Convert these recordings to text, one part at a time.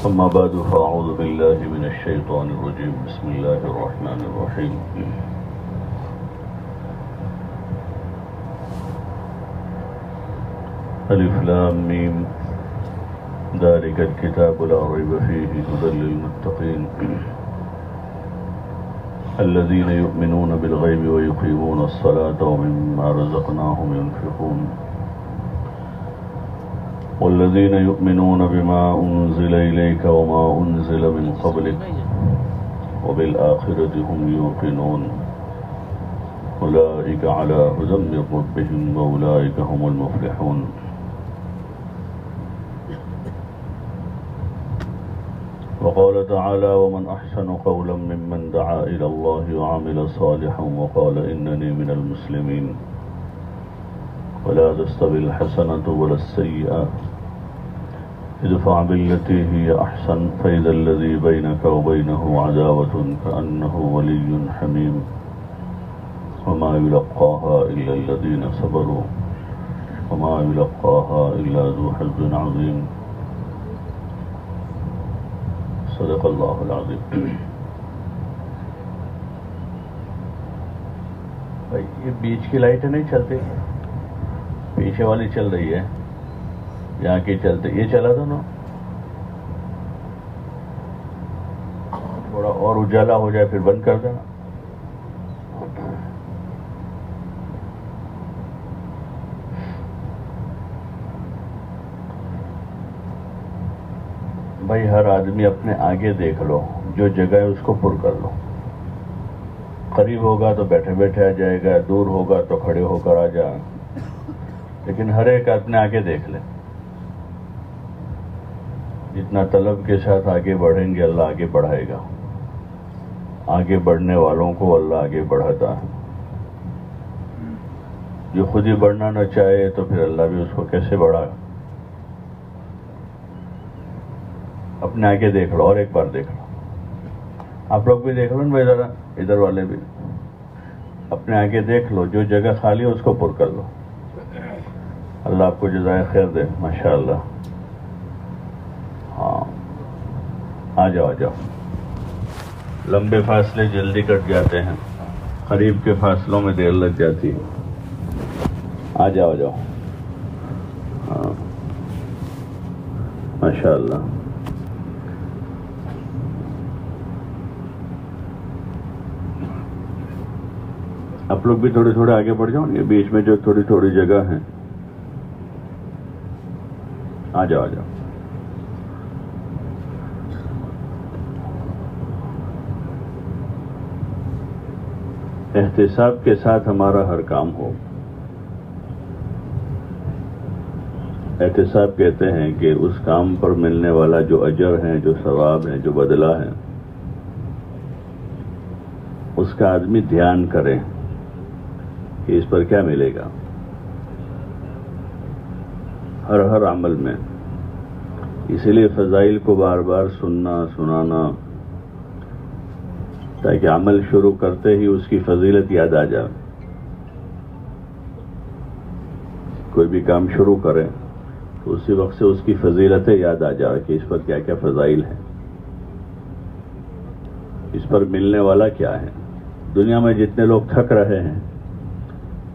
أما بعد فأعوذ بالله من الشيطان الرجيم بسم الله الرحمن الرحيم ألف لام ميم ذلك الكتاب لا ريب فيه هدى للمتقين الذين يؤمنون بالغيب ويقيمون الصلاة ومما رزقناهم ينفقون والذين يؤمنون بما أنزل إليك وما أنزل من قبلك وبالآخرة هم يوقنون أولئك على هدى من ربهم وأولئك هم المفلحون. وقال تعالى ومن أحسن قولا ممن دعا إلى الله وعمل صالحا وقال إنني من المسلمين ولا تستوي الحسنة ولا السيئة ادفع بالتي هي أحسن فإذا الذي بينك وبينه عداوة كأنه ولي حميم وما يلقاها إلا الذين صبروا وما يلقاها إلا ذو حظ عظيم. صدق اللہ العظیم. بھائی یہ بیچ کی لائٹیں نہیں چلتی، پیچھے والی چل رہی ہے، یہاں کی چلتے یہ چلا دو نا، تھوڑا اور اجالا ہو جائے پھر بند کر دینا. بھائی ہر آدمی اپنے آگے دیکھ لو، جو جگہ ہے اس کو پر کر لو. قریب ہوگا تو بیٹھے بیٹھے آ جائے گا، دور ہوگا تو کھڑے ہو کر آ جا، لیکن ہر ایک اپنے آگے دیکھ لے. جتنا طلب کے ساتھ آگے بڑھیں گے اللہ آگے بڑھائے گا. آگے بڑھنے والوں کو اللہ آگے بڑھاتا ہے. جو خود ہی بڑھنا نہ چاہے تو پھر اللہ بھی اس کو کیسے بڑھائے. اپنے آگے دیکھ لو، اور ایک بار دیکھ لو. آپ لوگ بھی دیکھ لو نا بھائی، ذرا ادھر والے بھی اپنے آگے دیکھ لو، جو جگہ خالی ہے اس کو پر کر لو. اللہ آپ کو جزائے خیر دے. ماشاءاللہ. ہاں آ جاؤ آ جاؤ. لمبے فاصلے جلدی کٹ جاتے ہیں، قریب کے فاصلوں میں دیر لگ جاتی ہے. آ جاؤ آ جاؤ. ہاں ماشاءاللہ. آپ لوگ بھی تھوڑے تھوڑے آگے بڑھ جاؤ. یہ بیچ میں جو تھوڑی تھوڑی جگہ ہے، آ جاؤ آ جاؤ. احتساب کے ساتھ ہمارا ہر کام ہو. احتساب کہتے ہیں کہ اس کام پر ملنے والا جو اجر ہے، جو ثواب ہے، جو بدلہ ہے، اس کا آدمی دھیان کرے کہ اس پر کیا ملے گا. ہر عمل میں. اسی لیے فضائل کو بار بار سننا سنانا، تاکہ عمل شروع کرتے ہی اس کی فضیلت یاد آ جائے. کوئی بھی کام شروع کرے تو اسی وقت سے اس کی فضیلتیں یاد آ جائے کہ اس پر کیا کیا فضائل ہیں، اس پر ملنے والا کیا ہے. دنیا میں جتنے لوگ تھک رہے ہیں،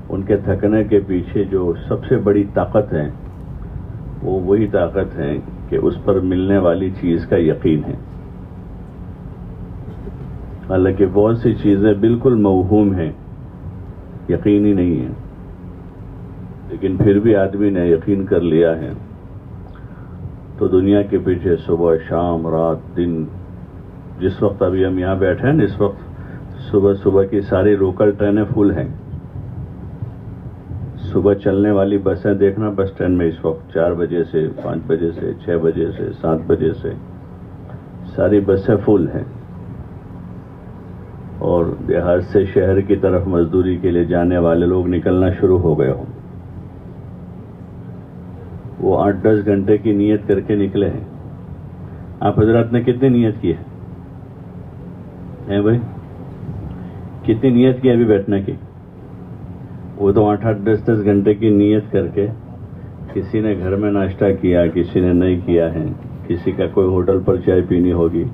ان کے تھکنے کے پیچھے جو سب سے بڑی طاقت ہے وہ وہی طاقت ہے کہ اس پر ملنے والی چیز کا یقین ہے. حالانکہ بہت سی چیزیں بالکل موہوم ہیں، یقینی نہیں ہیں، لیکن پھر بھی آدمی نے یقین کر لیا ہے تو دنیا کے پیچھے صبح شام رات دن، جس وقت ابھی ہم یہاں بیٹھے ہیں اس وقت صبح کی ساری لوکل ٹرینیں فل ہیں. صبح چلنے والی بسیں دیکھنا بس اسٹینڈ میں اس وقت 4 بجے سے 5 بجے سے 6 بجے سے 7 بجے سے ساری بسیں فل ہیں. اور دیہات سے شہر کی طرف مزدوری کے لیے جانے والے لوگ نکلنا شروع ہو گئے ہوں. وہ 8-10 گھنٹے کی نیت کر کے نکلے ہیں. آپ حضرات نے کتنی نیت کی ہے بھائی؟ کتنی نیت کی ابھی بیٹھنے کی؟ وہ تو 8-10 گھنٹے کی نیت کر کے کسی نے گھر میں ناشتہ کیا، کسی نے نہیں کیا ہے، کسی کا کوئی ہوٹل پر چائے پینی ہوگی،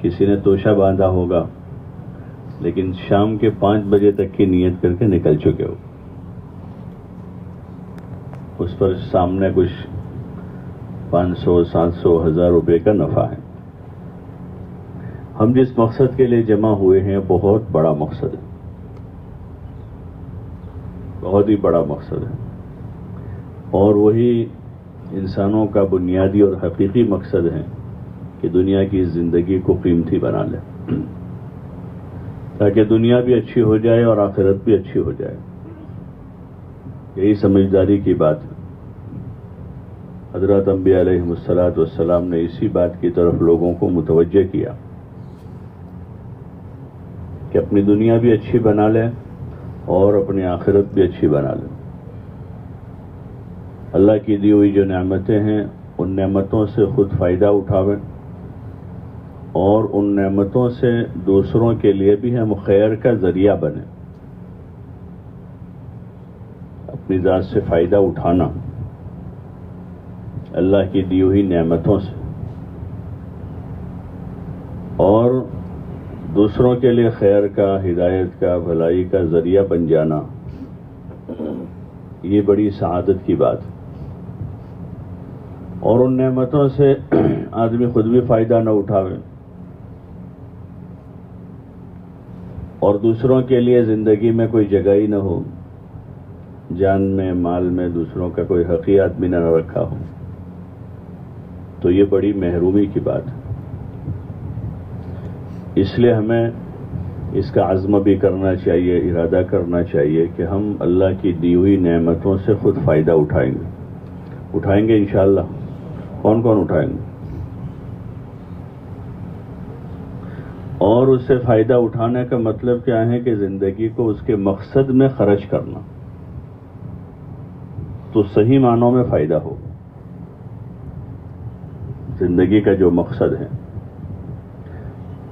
کسی نے توشہ باندھا ہوگا، لیکن شام کے 5 بجے تک کی نیت کر کے نکل چکے ہو، اس پر سامنے کچھ 500 700 1000 روپے کا نفع ہے۔ ہم جس مقصد کے لیے جمع ہوئے ہیں بہت بڑا مقصد ہے، بہت ہی بڑا مقصد ہے، اور وہی انسانوں کا بنیادی اور حقیقی مقصد ہے کہ دنیا کی زندگی کو قیمتی بنا لے، تاکہ دنیا بھی اچھی ہو جائے اور آخرت بھی اچھی ہو جائے۔ یہی سمجھداری کی بات ہے۔ حضرت انبیاء علیہم السلام نے اسی بات کی طرف لوگوں کو متوجہ کیا کہ اپنی دنیا بھی اچھی بنا لیں اور اپنی آخرت بھی اچھی بنا لیں۔ اللہ کی دی ہوئی جو نعمتیں ہیں ان نعمتوں سے خود فائدہ اٹھاویں، اور ان نعمتوں سے دوسروں کے لیے بھی ہم خیر کا ذریعہ بنیں۔ اپنی ذات سے فائدہ اٹھانا اللہ کی دی ہوئی نعمتوں سے، اور دوسروں کے لیے خیر کا، ہدایت کا، بھلائی کا ذریعہ بن جانا، یہ بڑی سعادت کی بات ہے۔ اور ان نعمتوں سے آدمی خود بھی فائدہ نہ اٹھاوے اور دوسروں کے لیے زندگی میں کوئی جگہ ہی نہ ہو، جان میں، مال میں دوسروں کا کوئی حقی آدمی نہ رکھا ہو، تو یہ بڑی محرومی کی بات ہے۔ اس لیے ہمیں اس کا عزم بھی کرنا چاہیے، ارادہ کرنا چاہیے کہ ہم اللہ کی دی ہوئی نعمتوں سے خود فائدہ اٹھائیں گے انشاءاللہ۔ کون کون اٹھائیں گے؟ اور اس سے فائدہ اٹھانے کا مطلب کیا ہے کہ زندگی کو اس کے مقصد میں خرچ کرنا، تو صحیح معنوں میں فائدہ ہو۔ زندگی کا جو مقصد ہے،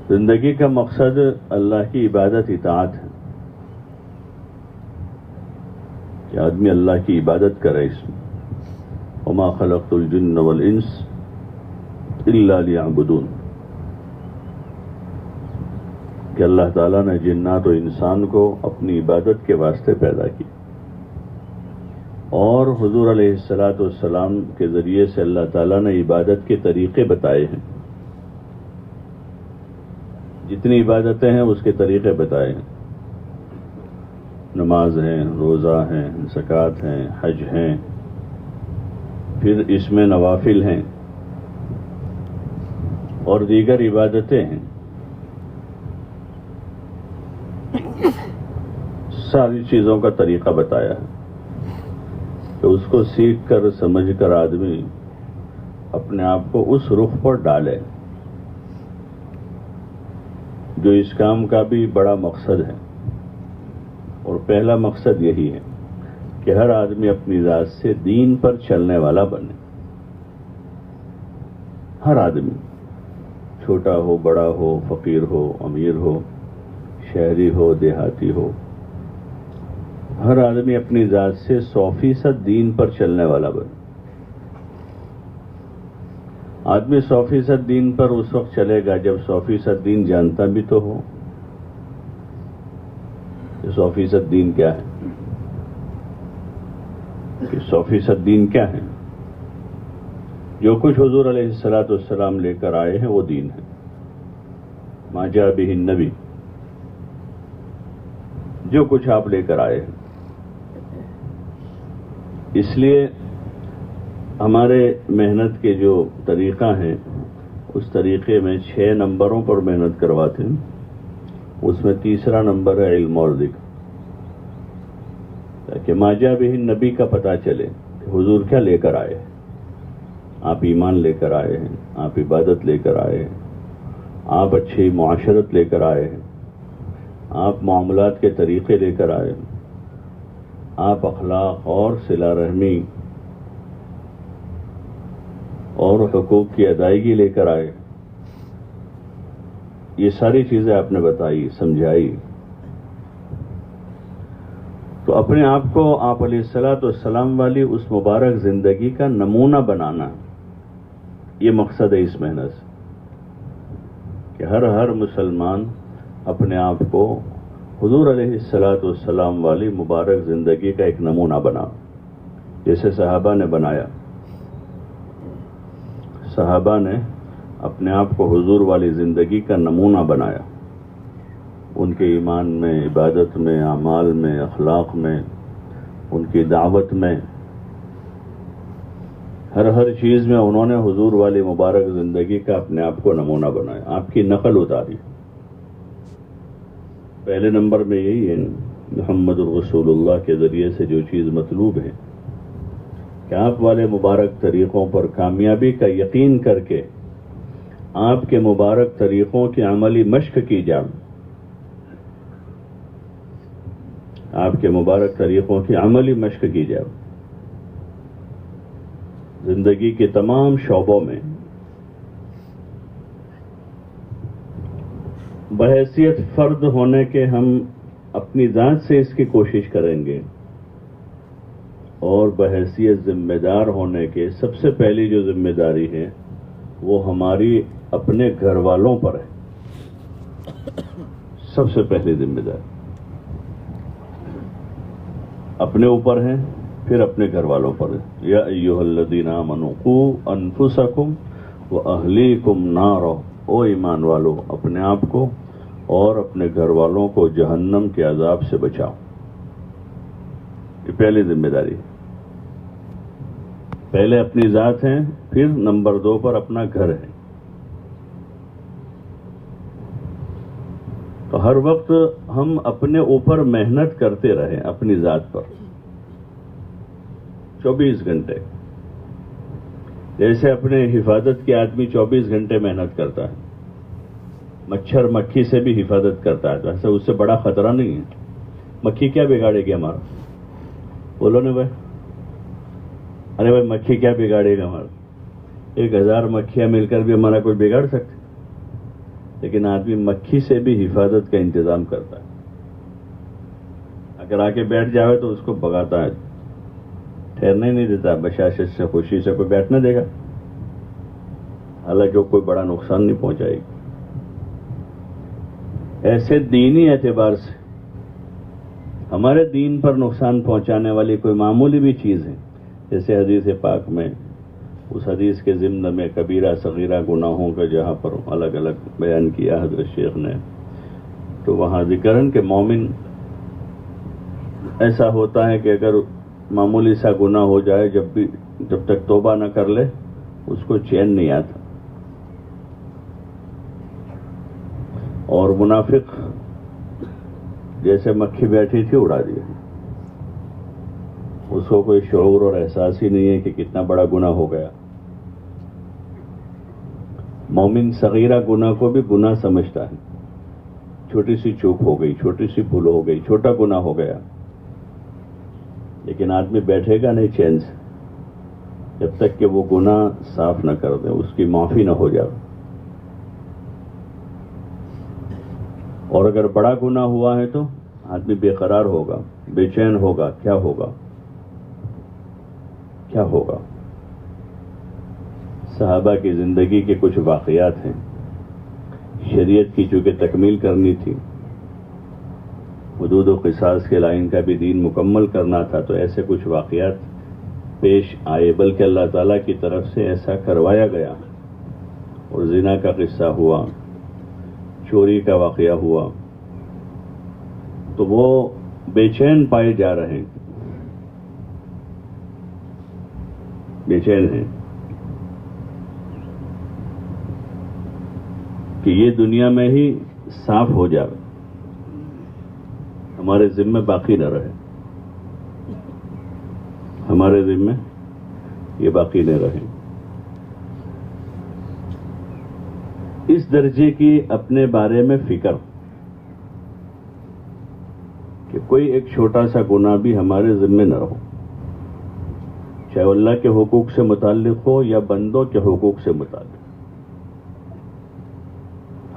زندگی کا مقصد اللہ کی عبادت، اطاعت ہے، کہ آدمی اللہ کی عبادت کرے۔ اس میں وما خلقت الجن والانس الا لیعبدون، کہ اللہ تعالیٰ نے جنات و انسان کو اپنی عبادت کے واسطے پیدا کی، اور حضور علیہ السلام کے ذریعے سے اللہ تعالیٰ نے عبادت کے طریقے بتائے ہیں۔ جتنی عبادتیں ہیں اس کے طریقے بتائے ہیں، نماز ہیں، روزہ ہیں، زکوٰۃ ہیں، حج ہیں، پھر اس میں نوافل ہیں اور دیگر عبادتیں ہیں۔ ساری چیزوں کا طریقہ بتایا ہے کہ اس کو سیکھ کر، سمجھ کر آدمی اپنے آپ کو اس رخ پر ڈالے جو اس کام کا بھی بڑا مقصد ہے۔ اور پہلا مقصد یہی ہے کہ ہر آدمی اپنی ذات سے دین پر چلنے والا بنے۔ ہر آدمی، چھوٹا ہو، بڑا ہو، فقیر ہو، امیر ہو، شہری ہو، دیہاتی ہو، ہر آدمی اپنی ذات سے 100% دین پر چلنے والا بنے۔ آدمی 100% دین پر اس وقت چلے گا جب 100% دین جانتا بھی تو ہو کہ 100% دین کیا ہے، کہ 100% دین کیا ہے۔ جو کچھ حضور علیہ السلام لے کر آئے ہیں وہ دین ہے، ما جاء بہ النبی، جو کچھ آپ لے کر آئے ہیں۔ اس لیے ہمارے محنت کے جو طریقہ ہیں اس طریقے میں 6 نمبروں پر محنت کرواتے ہیں۔ اس میں تیسرا نمبر ہے علم اور ذکر، تاکہ ما جاء بہ النبی کا پتہ چلے کہ حضور کیا لے کر آئے ہیں۔ آپ ایمان لے کر آئے ہیں، آپ عبادت لے کر آئے ہیں، آپ اچھی معاشرت لے کر آئے ہیں، آپ معاملات کے طریقے لے کر آئے ہیں، آپ اخلاق اور صلہ رحمی اور حقوق کی ادائیگی لے کر آئے۔ یہ ساری چیزیں آپ نے بتائی، سمجھائی، تو اپنے آپ کو آپ علیہ السلام والی اس مبارک زندگی کا نمونہ بنانا، یہ مقصد ہے اس محنت سے کہ ہر مسلمان اپنے آپ کو حضور علیہ الصلوۃ والسلام والی مبارک زندگی کا ایک نمونہ بنا، جیسے صحابہ نے بنایا۔ صحابہ نے اپنے آپ کو حضور والی زندگی کا نمونہ بنایا، ان کے ایمان میں، عبادت میں، اعمال میں، اخلاق میں، ان کی دعوت میں، ہر چیز میں انہوں نے حضور والی مبارک زندگی کا اپنے آپ کو نمونہ بنایا، آپ کی نقل اتاری۔ پہلے نمبر میں یہی ہے محمد الرسول اللہ کے ذریعے سے جو چیز مطلوب ہے کہ آپ والے مبارک طریقوں پر کامیابی کا یقین کر کے آپ کے مبارک طریقوں کی عملی مشق کی جائے، آپ کے مبارک طریقوں کی عملی مشق کی جائے، زندگی کے تمام شعبوں میں بحیثیت فرد ہونے کے ہم اپنی ذات سے اس کی کوشش کریں گے، اور بحیثیت ذمہ دار ہونے کے سب سے پہلی جو ذمہ داری ہے وہ ہماری اپنے گھر والوں پر ہے۔ سب سے پہلی ذمہ داری اپنے اوپر ہے، پھر اپنے گھر والوں پر ہے۔ یا ایھا الذین آمنوا قوا انفسکم واہلیکم نارا، او ایمان والو اپنے آپ کو اور اپنے گھر والوں کو جہنم کے عذاب سے بچاؤ۔ یہ پہلی ذمہ داری، پہلے اپنی ذات ہے، پھر نمبر 2 پر اپنا گھر ہے۔ تو ہر وقت ہم اپنے اوپر محنت کرتے رہیں، اپنی ذات پر 24 گھنٹے، جیسے اپنے حفاظت کے آدمی 24 گھنٹے محنت کرتا ہے، مچھر مکھی سے بھی حفاظت کرتا ہے، تو ایسا اس سے بڑا خطرہ نہیں ہے۔ مکھی کیا بگاڑے گی ہمارا؟ بولو نا بھائی، ارے بھائی مکھی کیا بگاڑے گا ہمارا؟ 1000 مکھیاں مل کر بھی ہمارا کوئی بگاڑ سکتے؟ لیکن آدمی مکھی سے بھی حفاظت کا انتظام کرتا ہے، اگر آ کے بیٹھ جاوے تو اس کو بھگاتا ہے، ٹھہرنے نہیں دیتا، بشاشت سے خوشی سے کوئی بیٹھنے دے گا، حالانکہ وہ کوئی بڑا نقصان نہیں پہنچائے گی۔ ایسے دینی اعتبار سے ہمارے دین پر نقصان پہنچانے والی کوئی معمولی بھی چیز ہے، جیسے حدیث پاک میں اس حدیث کے ضمن میں کبیرہ صغیرہ گناہوں کا جہاں پر الگ الگ بیان کیا حضرت شیخ نے، تو وہاں ذکر ہے کہ مومن ایسا ہوتا ہے کہ اگر معمولی سا گناہ ہو جائے، جب تک توبہ نہ کر لے اس کو چین نہیں آتا، اور منافق جیسے مکھی بیٹھی تھی اڑا دیا، اس کو کوئی شعور اور احساس ہی نہیں ہے کہ کتنا بڑا گناہ ہو گیا۔ مومن صغیرہ گناہ کو بھی گناہ سمجھتا ہے، چھوٹی سی چوک ہو گئی، چھوٹی سی بھول ہو گئی، چھوٹا گناہ ہو گیا، لیکن آدمی بیٹھے گا نہیں چین سے جب تک کہ وہ گناہ صاف نہ کر دے، اس کی معافی نہ ہو جائے۔ اور اگر بڑا گناہ ہوا ہے تو آدمی بے قرار ہوگا، بے چین ہوگا، کیا ہوگا کیا ہوگا۔ صحابہ کی زندگی کے کچھ واقعات ہیں، شریعت کی چونکہ تکمیل کرنی تھی، حدود و قصاص کے لائن کا بھی دین مکمل کرنا تھا، تو ایسے کچھ واقعات پیش آئے، بلکہ اللہ تعالیٰ کی طرف سے ایسا کروایا گیا، اور زنا کا قصہ ہوا، چوری کا واقعہ ہوا، تو وہ بے چین پائے جا رہے ہیں، بے چین ہیں کہ یہ دنیا میں ہی صاف ہو جائے، ہمارے ذمے باقی نہ رہے، ہمارے ذمے یہ باقی نہ رہے۔ اس درجے کی اپنے بارے میں فکر کہ کوئی ایک چھوٹا سا گناہ بھی ہمارے ذمے نہ ہو، چاہے اللہ کے حقوق سے متعلق ہو یا بندوں کے حقوق سے متعلق،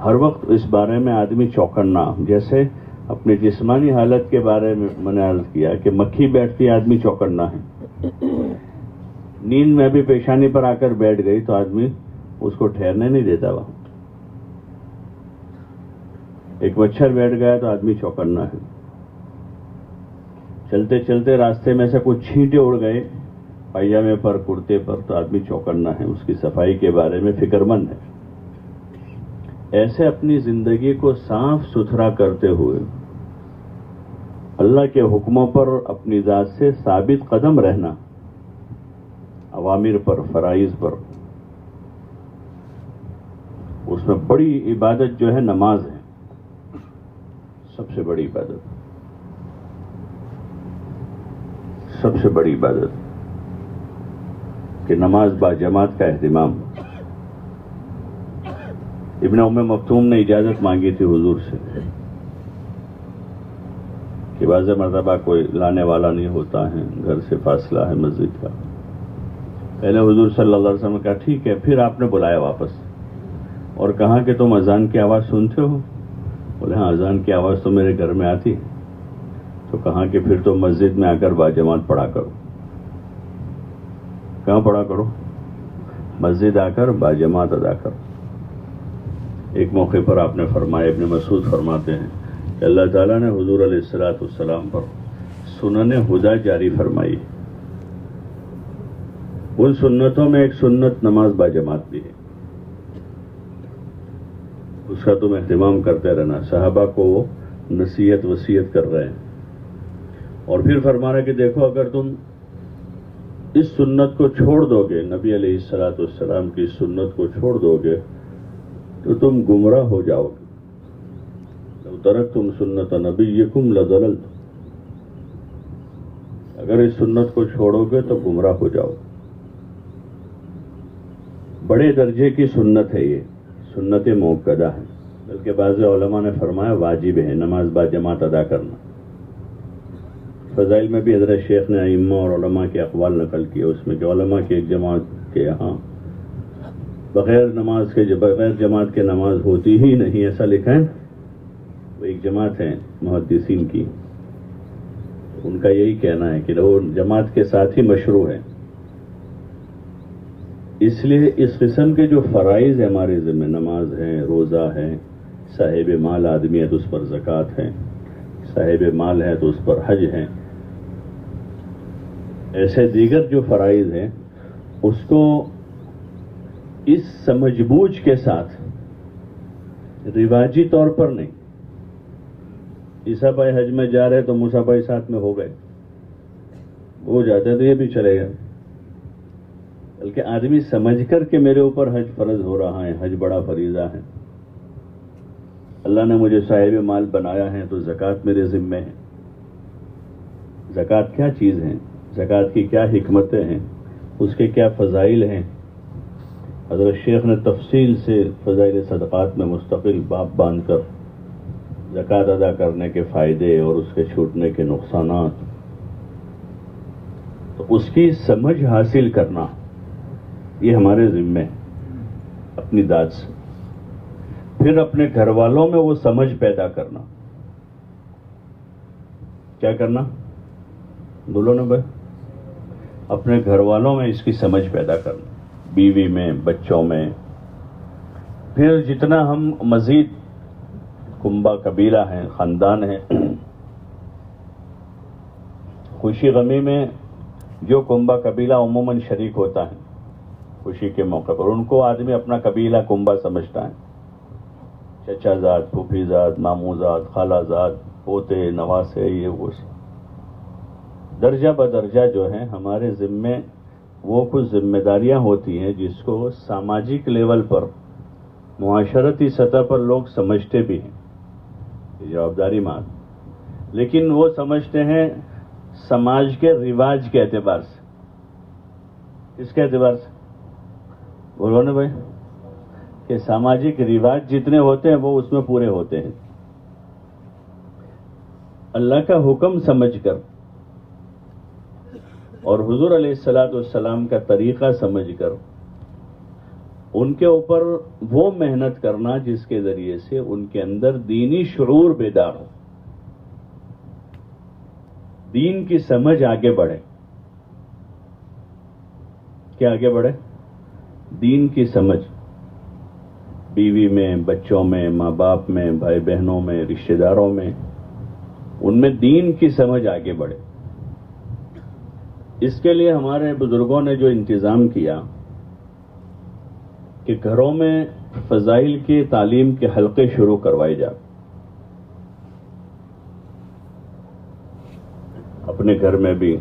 ہر وقت اس بارے میں آدمی چوکنا۔ جیسے اپنی جسمانی حالت کے بارے میں نے عرض کیا کہ مکھی بیٹھتی آدمی چوکنا ہے، نیند میں بھی پیشانی پر آ کر بیٹھ گئی تو آدمی اس کو ٹھہرنے نہیں دیتا وہاں. ایک مچھر بیٹھ گیا تو آدمی چوکنا ہے. چلتے چلتے راستے میں سے کچھ چھینٹے اڑ گئے پائجامے پر کرتے پر تو آدمی چوکنا ہے, اس کی صفائی کے بارے میں فکر مند ہے. ایسے اپنی زندگی کو صاف ستھرا کرتے ہوئے اللہ کے حکموں پر اپنی ذات سے ثابت قدم رہنا, اوامر پر, فرائض پر, اس میں بڑی عبادت جو ہے نماز ہے, سب سے بڑی عبادت, سب سے بڑی عبادت کہ نماز با جماعت کا اہتمام. ابن ام مکتوم نے اجازت مانگی تھی حضور سے کہ بعض مرتبہ کوئی لانے والا نہیں ہوتا ہے, گھر سے فاصلہ ہے مسجد کا. پہلے حضور صلی اللہ علیہ وسلم نے کہا ٹھیک ہے, پھر آپ نے بلایا واپس اور کہا کہ تم اذان کی آواز سنتے ہو؟ بولے ہاں اذان کی آواز تو میرے گھر میں آتی. تو کہا کہ پھر تو مسجد میں آ کر باجماعت پڑھا کرو. کہاں پڑھا کرو؟ مسجد آ کر باجماعت ادا کرو. ایک موقع پر آپ نے فرمایا, ابن مسعود فرماتے ہیں کہ اللہ تعالیٰ نے حضور علیہ الصلوۃ والسلام پر سنن ہدی جاری فرمائی. ان سنتوں میں ایک سنت نماز باجماعت بھی ہے, اس کا تم اہتمام کرتے رہنا. صحابہ کو نصیحت وصیت کر رہے ہیں اور پھر فرما رہے کہ دیکھو اگر تم اس سنت کو چھوڑ دو گے, نبی علیہ الصلوۃ والسلام کی سنت کو چھوڑ دو گے تو تم گمراہ ہو جاؤ گے. لو ترکتم سنت نبیکم لضللتم, اگر اس سنت کو چھوڑو گے تو گمراہ ہو جاؤ. بڑے درجے کی سنت ہے یہ, سنت موقدہ ہے, بلکہ بعض علماء نے فرمایا واجب ہے نماز با جماعت ادا کرنا. فضائل میں بھی حضرت شیخ نے ائمہ اور علماء کے اقوال نقل کیے, اس میں کہ علماء کی ایک جماعت کے یہاں بغیر جماعت کے نماز ہوتی ہی نہیں, ایسا لکھا ہے. وہ ایک جماعت ہے محدثین کی, ان کا یہی کہنا ہے کہ وہ جماعت کے ساتھ ہی مشروع ہے. اس لیے اس قسم کے جو فرائض ہیں ہمارے ذمہ, نماز ہے, روزہ ہے, صاحب مال آدمی ہے تو اس پر زکوٰۃ ہے, صاحب مال ہے تو اس پر حج ہے, ایسے دیگر جو فرائض ہیں اس کو اس سمجھ بوجھ کے ساتھ رواجی طور پر نہیں. عیسیٰ بھائی حج میں جا رہے تو موسیٰ بھائی ساتھ میں ہو گئے, وہ جاتے تو یہ بھی چلے گئے, بلکہ آدمی سمجھ کر کہ میرے اوپر حج فرض ہو رہا ہے, حج بڑا فریضہ ہے, اللہ نے مجھے صاحب مال بنایا ہے تو زکوٰۃ میرے ذمہ ہے. زکوٰۃ کیا چیز ہے, زکوٰۃ کی کیا حکمتیں ہیں, اس کے کیا فضائل ہیں. حضرت شیخ نے تفصیل سے فضائل صدقات میں مستقل باب باندھ کر زکوٰۃ ادا کرنے کے فائدے اور اس کے چھوٹنے کے نقصانات, تو اس کی سمجھ حاصل کرنا یہ ہمارے ذمہ ہے اپنی ذات سے. پھر اپنے گھر والوں میں وہ سمجھ پیدا کرنا. کیا کرنا بولو نا بھائی؟ اپنے گھر والوں میں اس کی سمجھ پیدا کرنا, بیوی میں, بچوں میں. پھر جتنا ہم مزید کنبہ قبیلہ ہیں, خاندان ہیں, خوشی غمی میں جو کنبہ قبیلہ عموماً شریک ہوتا ہے خوشی کے موقع پر, ان کو آدمی اپنا قبیلہ کنبہ سمجھتا ہے. چچا زاد, پھوپھی زاد, ماموں زاد, خالہ زاد, پوتے, نواسے, یہ وہ درجہ بدرجہ جو ہیں ہمارے ذمے وہ کچھ ذمہ داریاں ہوتی ہیں جس کو سماجک لیول پر, معاشرتی سطح پر لوگ سمجھتے بھی ہیں, یہ جوابداری مان, لیکن وہ سمجھتے ہیں سماج کے رواج کے اعتبار سے. اس کے اعتبار سے بولو نا بھائی کہ سماجک رواج جتنے ہوتے ہیں وہ اس میں پورے ہوتے ہیں. اللہ کا حکم سمجھ کر اور حضور علیہ الصلوۃ والسلام کا طریقہ سمجھ کر ان کے اوپر وہ محنت کرنا جس کے ذریعے سے ان کے اندر دینی شعور بیدار ہو, دین کی سمجھ آگے بڑھے. کیا آگے بڑھے؟ دین کی سمجھ. بیوی میں، بچوں میں، ماں باپ میں، بھائی بہنوں میں، رشتہ داروں میں، ان میں دین کی سمجھ آگے بڑھے۔ اس کے لیے ہمارے بزرگوں نے جو انتظام کیا کہ گھروں میں فضائل کی تعلیم کے حلقے شروع کروائے جائیں۔ اپنے گھر میں بھی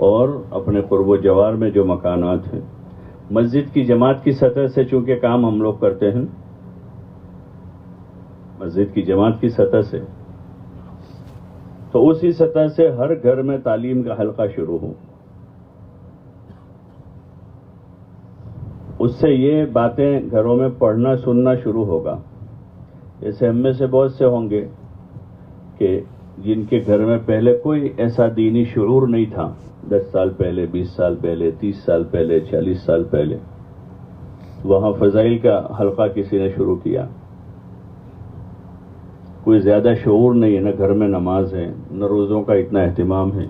اور اپنے قرب و جوار میں جو مکانات ہیں، مسجد کی جماعت کی سطح سے چونکہ کام ہم لوگ کرتے ہیں، مسجد کی جماعت کی سطح سے، تو اسی سطح سے ہر گھر میں تعلیم کا حلقہ شروع ہو۔ اس سے یہ باتیں گھروں میں پڑھنا سننا شروع ہوگا۔ جیسے ہم میں سے بہت سے ہوں گے کہ جن کے گھر میں پہلے کوئی ایسا دینی شعور نہیں تھا، 10 سال پہلے، 20 سال پہلے، 30 سال پہلے، 40 سال پہلے، وہاں فضائل کا حلقہ کسی نے شروع کیا۔ کوئی زیادہ شعور نہیں ہے، نہ گھر میں نماز ہے، نہ روزوں کا اتنا اہتمام ہے،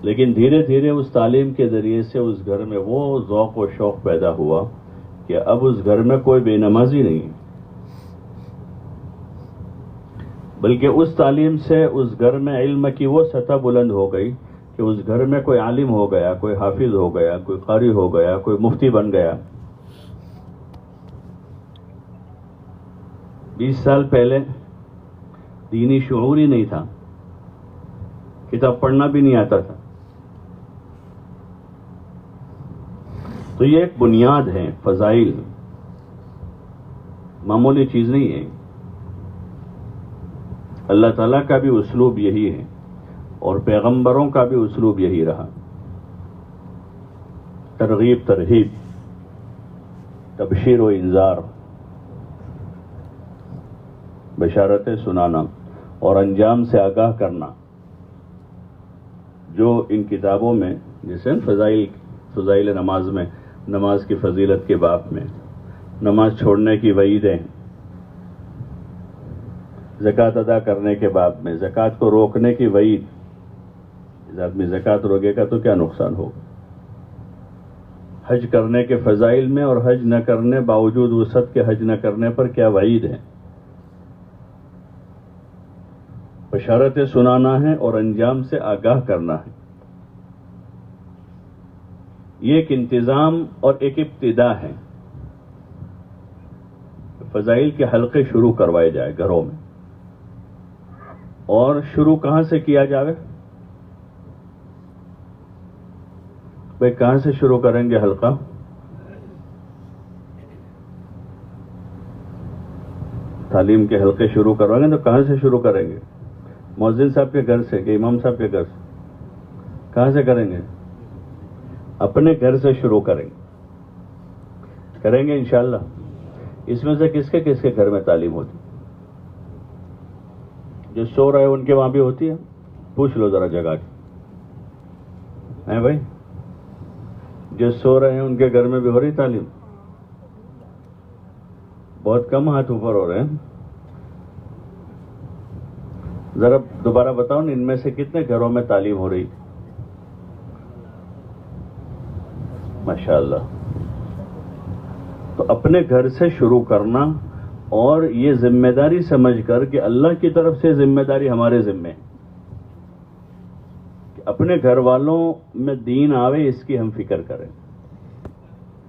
لیکن دھیرے دھیرے اس تعلیم کے ذریعے سے اس گھر میں وہ ذوق و شوق پیدا ہوا کہ اب اس گھر میں کوئی بے نمازی نہیں ہے، بلکہ اس تعلیم سے اس گھر میں علم کی وہ سطح بلند ہو گئی کہ اس گھر میں کوئی عالم ہو گیا، کوئی حافظ ہو گیا، کوئی قاری ہو گیا، کوئی مفتی بن گیا۔ 20 سال پہلے دینی شعور ہی نہیں تھا، کتاب پڑھنا بھی نہیں آتا تھا۔ تو یہ ایک بنیاد ہے، فضائل معمولی چیز نہیں ہے۔ اللہ تعالیٰ کا بھی اسلوب یہی ہے اور پیغمبروں کا بھی اسلوب یہی رہا، ترغیب ترہیب، تبشیر و انذار، بشارتیں سنانا اور انجام سے آگاہ کرنا۔ جو ان کتابوں میں جیسے فضائل نماز میں، نماز کی فضیلت کے باب میں، نماز چھوڑنے کی وعیدیں، زکوٰۃ ادا کرنے کے باب میں، زکوٰۃ کو روکنے کی وعید، اس آدمی زکوٰۃ روکے گا تو کیا نقصان ہوگا، حج کرنے کے فضائل میں اور حج نہ کرنے باوجود وسعت کے حج نہ کرنے پر کیا وعید ہے، بشارتیں سنانا ہے اور انجام سے آگاہ کرنا ہے۔ یہ ایک انتظام اور ایک ابتدا ہے۔ فضائل کے حلقے شروع کروائے جائے گھروں میں، اور شروع کہاں سے کیا جائے؟ بھئی کہاں سے شروع کریں گے حلقہ؟ تعلیم کے حلقے شروع کروائیں گے تو کہاں سے شروع کریں گے؟ مؤذن صاحب کے گھر سے کہ امام صاحب کے گھر سے؟ کہاں سے کریں گے؟ اپنے گھر سے شروع کریں گے انشاءاللہ۔ اس میں سے کس کے گھر میں تعلیم ہوتی؟ جو سو رہے ان کے وہاں بھی ہوتی ہے؟ پوچھ لو ذرا جگہ کے ہیں بھائی، جو سو رہے ہیں ان کے گھر میں بھی ہو رہی تعلیم؟ بہت کم ہاتھ اوپر ہو رہے ہیں۔ ذرا دوبارہ بتاؤ نا، ان میں سے کتنے گھروں میں تعلیم ہو رہی؟ ماشاءاللہ۔ تو اپنے گھر سے شروع کرنا، اور یہ ذمہ داری سمجھ کر کہ اللہ کی طرف سے ذمہ داری ہمارے ذمہ ہے کہ اپنے گھر والوں میں دین آوے، اس کی ہم فکر کریں،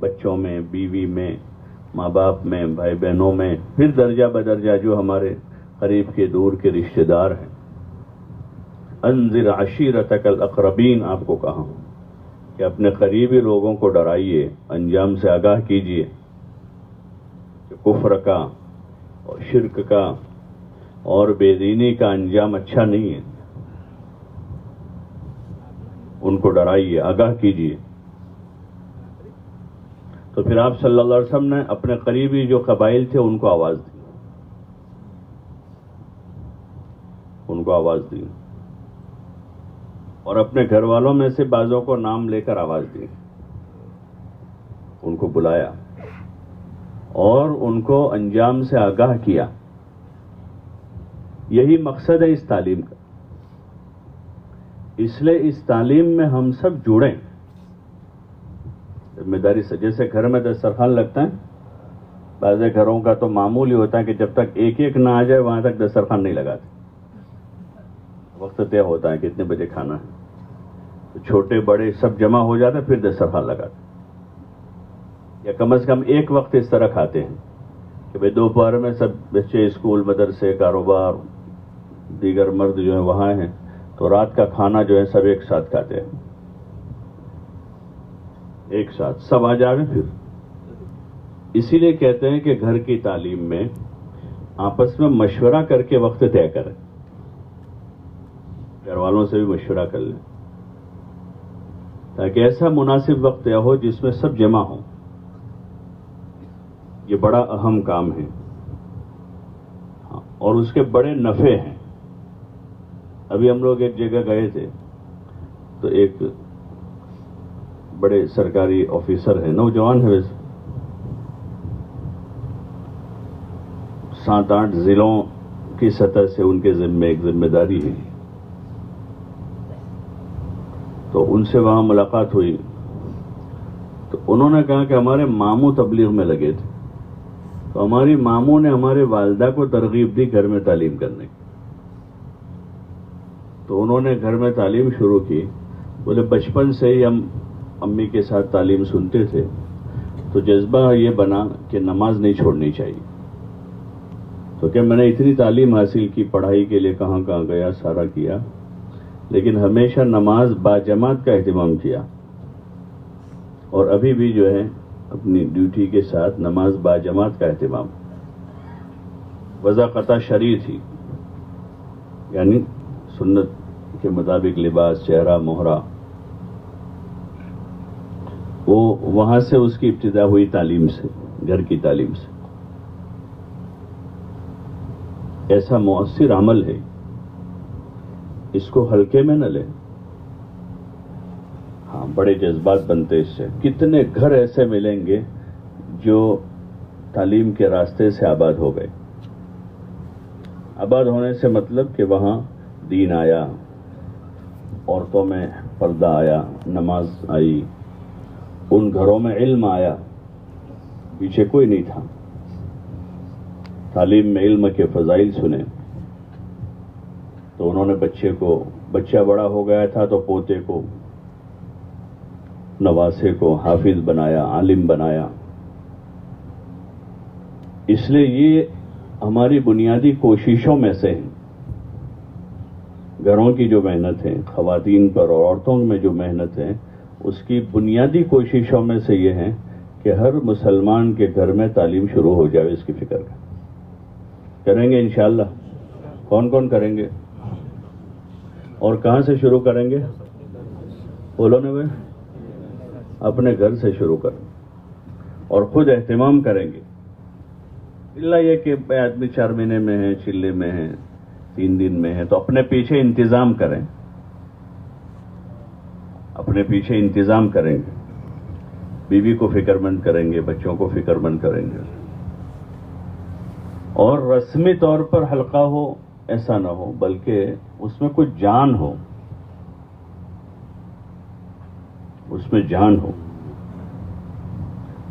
بچوں میں، بیوی میں، ماں باپ میں، بھائی بہنوں میں، پھر درجہ بدرجہ جو ہمارے قریب کے دور کے رشتہ دار ہیں۔ انذر عشیرتک الاقربین، آپ کو کہا ہوں کہ اپنے قریبی لوگوں کو ڈرائیے، انجام سے آگاہ کیجیے کہ کفر کا اور شرک کا اور بے دینی کا انجام اچھا نہیں ہے، ان کو ڈرائیے، آگاہ کیجیے۔ تو پھر آپ صلی اللہ علیہ وسلم نے اپنے قریبی جو قبائل تھے ان کو آواز دی، اور اپنے گھر والوں میں سے بعضوں کو نام لے کر آواز دی، ان کو بلایا اور ان کو انجام سے آگاہ کیا۔ یہی مقصد ہے اس تعلیم کا۔ اس لیے اس تعلیم میں ہم سب جڑیں ذمہ داری سے۔ جیسے گھر میں دسترخوان لگتا ہے بعض گھروں کا تو معمول ہی ہوتا ہے کہ جب تک ایک ایک نہ آ جائے وہاں تک دسترخوان نہیں لگاتے. وقت طے ہوتا ہے کتنے بجے کھانا ہے، تو چھوٹے بڑے سب جمع ہو جاتے ہیں، پھر دسترخوان لگاتے، یا کم از کم ایک وقت اس طرح کھاتے ہیں کہ بھئی دوپہر میں سب بچے اسکول مدرسے کاروبار دیگر مرد جو ہیں وہاں ہیں، تو رات کا کھانا جو ہے سب ایک ساتھ کھاتے ہیں، ایک ساتھ سب آ جاویں. پھر اسی لیے کہتے ہیں کہ گھر کی تعلیم میں آپس میں مشورہ کر کے وقت طے کریں، گھر والوں سے بھی مشورہ کر لیں تاکہ ایسا مناسب وقت طے ہو جس میں سب جمع ہوں. یہ بڑا اہم کام ہے اور اس کے بڑے نفع ہیں. ابھی ہم لوگ ایک جگہ گئے تھے تو ایک بڑے سرکاری آفیسر ہیں، نوجوان ہے ویسے، 7-8 ضلعوں کی سطح سے ان کے ذمے ایک ذمہ داری ہے. تو ان سے وہاں ملاقات ہوئی تو انہوں نے کہا کہ ہمارے ماموں تبلیغ میں لگے تھے، تو ہماری ماموں نے ہمارے والدہ کو ترغیب دی گھر میں تعلیم کرنے کی. تو انہوں نے گھر میں تعلیم شروع کی. بولے بچپن سے ہی ہم امی کے ساتھ تعلیم سنتے تھے تو جذبہ یہ بنا کہ نماز نہیں چھوڑنی چاہیے. تو کہ میں نے اتنی تعلیم حاصل کی، پڑھائی کے لیے کہاں کہاں گیا، سارا کیا، لیکن ہمیشہ نماز باجماعت کا اہتمام کیا، اور ابھی بھی جو ہے اپنی ڈیوٹی کے ساتھ نماز باجماعت کا اہتمام. وضع قطع شرعی تھی، یعنی سنت کے مطابق لباس، چہرہ، مہرہ. وہ وہاں سے اس کی ابتدا ہوئی تعلیم سے، گھر کی تعلیم سے. ایسا مؤثر عمل ہے، اس کو ہلکے میں نہ لیں. ہاں بڑے جذبات بنتے اس سے. کتنے گھر ایسے ملیں گے جو تعلیم کے راستے سے آباد ہو گئے. آباد ہونے سے مطلب کہ وہاں دین آیا، عورتوں میں پردہ آیا، نماز آئی، ان گھروں میں علم آیا، پیچھے کوئی نہیں تھا. تعلیم میں علم کے فضائل سنے تو انہوں نے بچہ بڑا ہو گیا تھا تو پوتے کو، نواسے کو حافظ بنایا، عالم بنایا. اس لیے یہ ہماری بنیادی کوششوں میں سے ہیں. گھروں کی جو محنت ہے، خواتین پر اور عورتوں میں جو محنت ہے، اس کی بنیادی کوششوں میں سے یہ ہے کہ ہر مسلمان کے گھر میں تعلیم شروع ہو جائے. اس کی فکر کریں گے انشاءاللہ. کون کون کریں گے اور کہاں سے شروع کریں گے؟ بولو نا بھائی. اپنے گھر سے شروع کریں اور خود اہتمام کریں گے. اللہ یہ کہ آدمی 4 مہینے میں ہے، چلے میں ہے، 3 دن میں ہے، تو اپنے پیچھے انتظام کریں، اپنے پیچھے انتظام کریں گے. بیوی کو فکر مند کریں گے، بچوں کو فکر مند کریں گے. اور رسمی طور پر حلقہ ہو ایسا نہ ہو، بلکہ اس میں کچھ جان ہو، اس میں جان ہو.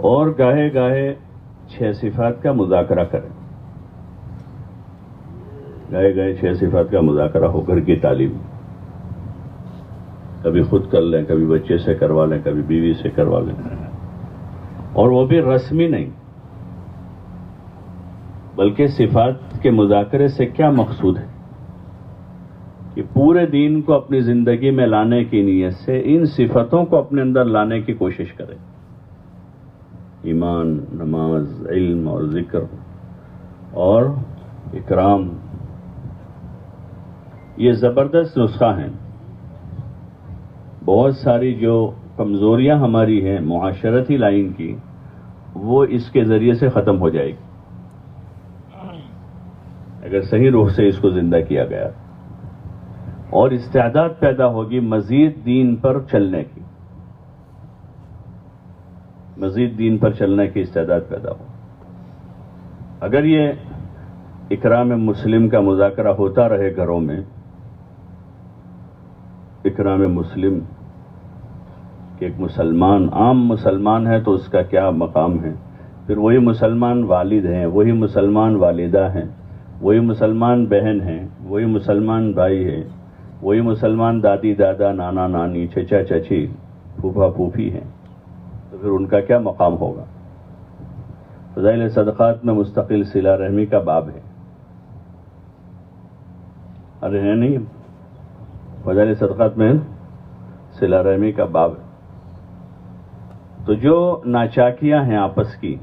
اور گاہے گاہے 6 صفات کا مذاکرہ کریں. گاہے گاہے 6 صفات کا مذاکرہ ہو گھر کی تعلیم. کبھی خود کر لیں، کبھی بچے سے کروا لیں، کبھی بیوی سے کروا لیں. اور وہ بھی رسمی نہیں، بلکہ صفات کے مذاکرے سے کیا مقصود ہے کہ پورے دین کو اپنی زندگی میں لانے کی نیت سے ان صفتوں کو اپنے اندر لانے کی کوشش کریں. ایمان، نماز، علم اور ذکر اور اکرام، یہ زبردست نسخہ ہیں. بہت ساری جو کمزوریاں ہماری ہیں معاشرتی لائن کی، وہ اس کے ذریعے سے ختم ہو جائے گی اگر صحیح روح سے اس کو زندہ کیا گیا. اور استعداد پیدا ہوگی مزید دین پر چلنے کی، مزید دین پر چلنے کی استعداد پیدا ہو. اگر یہ اکرام مسلم کا مذاکرہ ہوتا رہے گھروں میں، اکرام مسلم کہ ایک مسلمان، عام مسلمان ہے تو اس کا کیا مقام ہے، پھر وہی مسلمان والد ہیں، وہی مسلمان والدہ ہیں، وہی مسلمان بہن ہیں، وہی مسلمان بھائی ہیں، وہی مسلمان دادی دادا نانا نانی چچا چچی پھوپھا پھوپھی ہیں، تو پھر ان کا کیا مقام ہوگا؟ فضائل صدقات میں مستقل صلہ رحمی کا باب ہے. ارے ہے نہیں، فضائل صدقات میں صلہ رحمی کا باب ہے. تو جو ناچاکیاں ہیں آپس کی،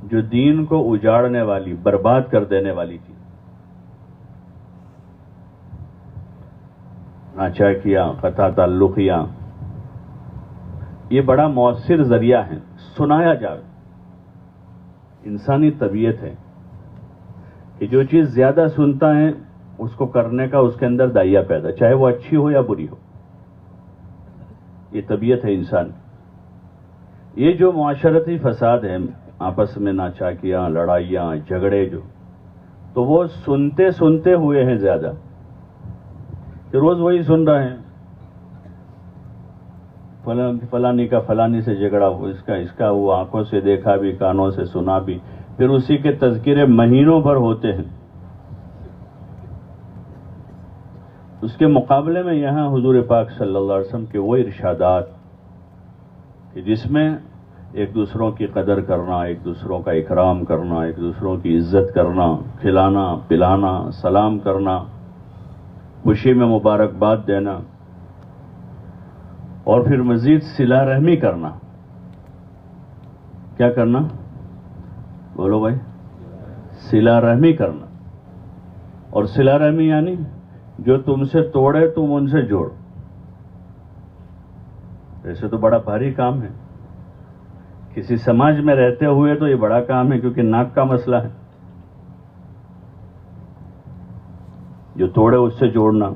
جو دین کو اجاڑنے والی، برباد کر دینے والی چیز، ناچاکیاں، قطع تعلقیاں، یہ بڑا مؤثر ذریعہ ہے. سنایا جائے، انسانی طبیعت ہے کہ جو چیز زیادہ سنتا ہے اس کو کرنے کا اس کے اندر دائیہ پیدا، چاہے وہ اچھی ہو یا بری ہو. یہ طبیعت ہے انسان. یہ جو معاشرتی فساد ہے، آپس میں ناچاکیاں، لڑائیاں، جھگڑے، جو تو وہ سنتے سنتے ہوئے ہیں زیادہ، کہ روز وہی سن رہے ہیں، فلانی کا فلانی سے جھگڑا، اس کا وہ آنکھوں سے دیکھا بھی، کانوں سے سنا بھی، پھر اسی کے تذکرے مہینوں بھر ہوتے ہیں. اس کے مقابلے میں یہاں حضور پاک صلی اللہ علیہ وسلم کے وہ ارشادات کہ جس میں ایک دوسروں کی قدر کرنا، ایک دوسروں کا اکرام کرنا، ایک دوسروں کی عزت کرنا، کھلانا پلانا، سلام کرنا، خوشی میں مبارکباد دینا، اور پھر مزید صلہ رحمی کرنا. کیا کرنا؟ بولو بھائی. صلہ رحمی کرنا. اور صلہ رحمی یعنی جو تم سے توڑے تم ان سے جوڑ. ایسے تو بڑا بھاری کام ہے، کسی سماج میں رہتے ہوئے تو یہ بڑا کام ہے، کیونکہ ناک کا مسئلہ ہے. جو توڑے اس سے جوڑنا،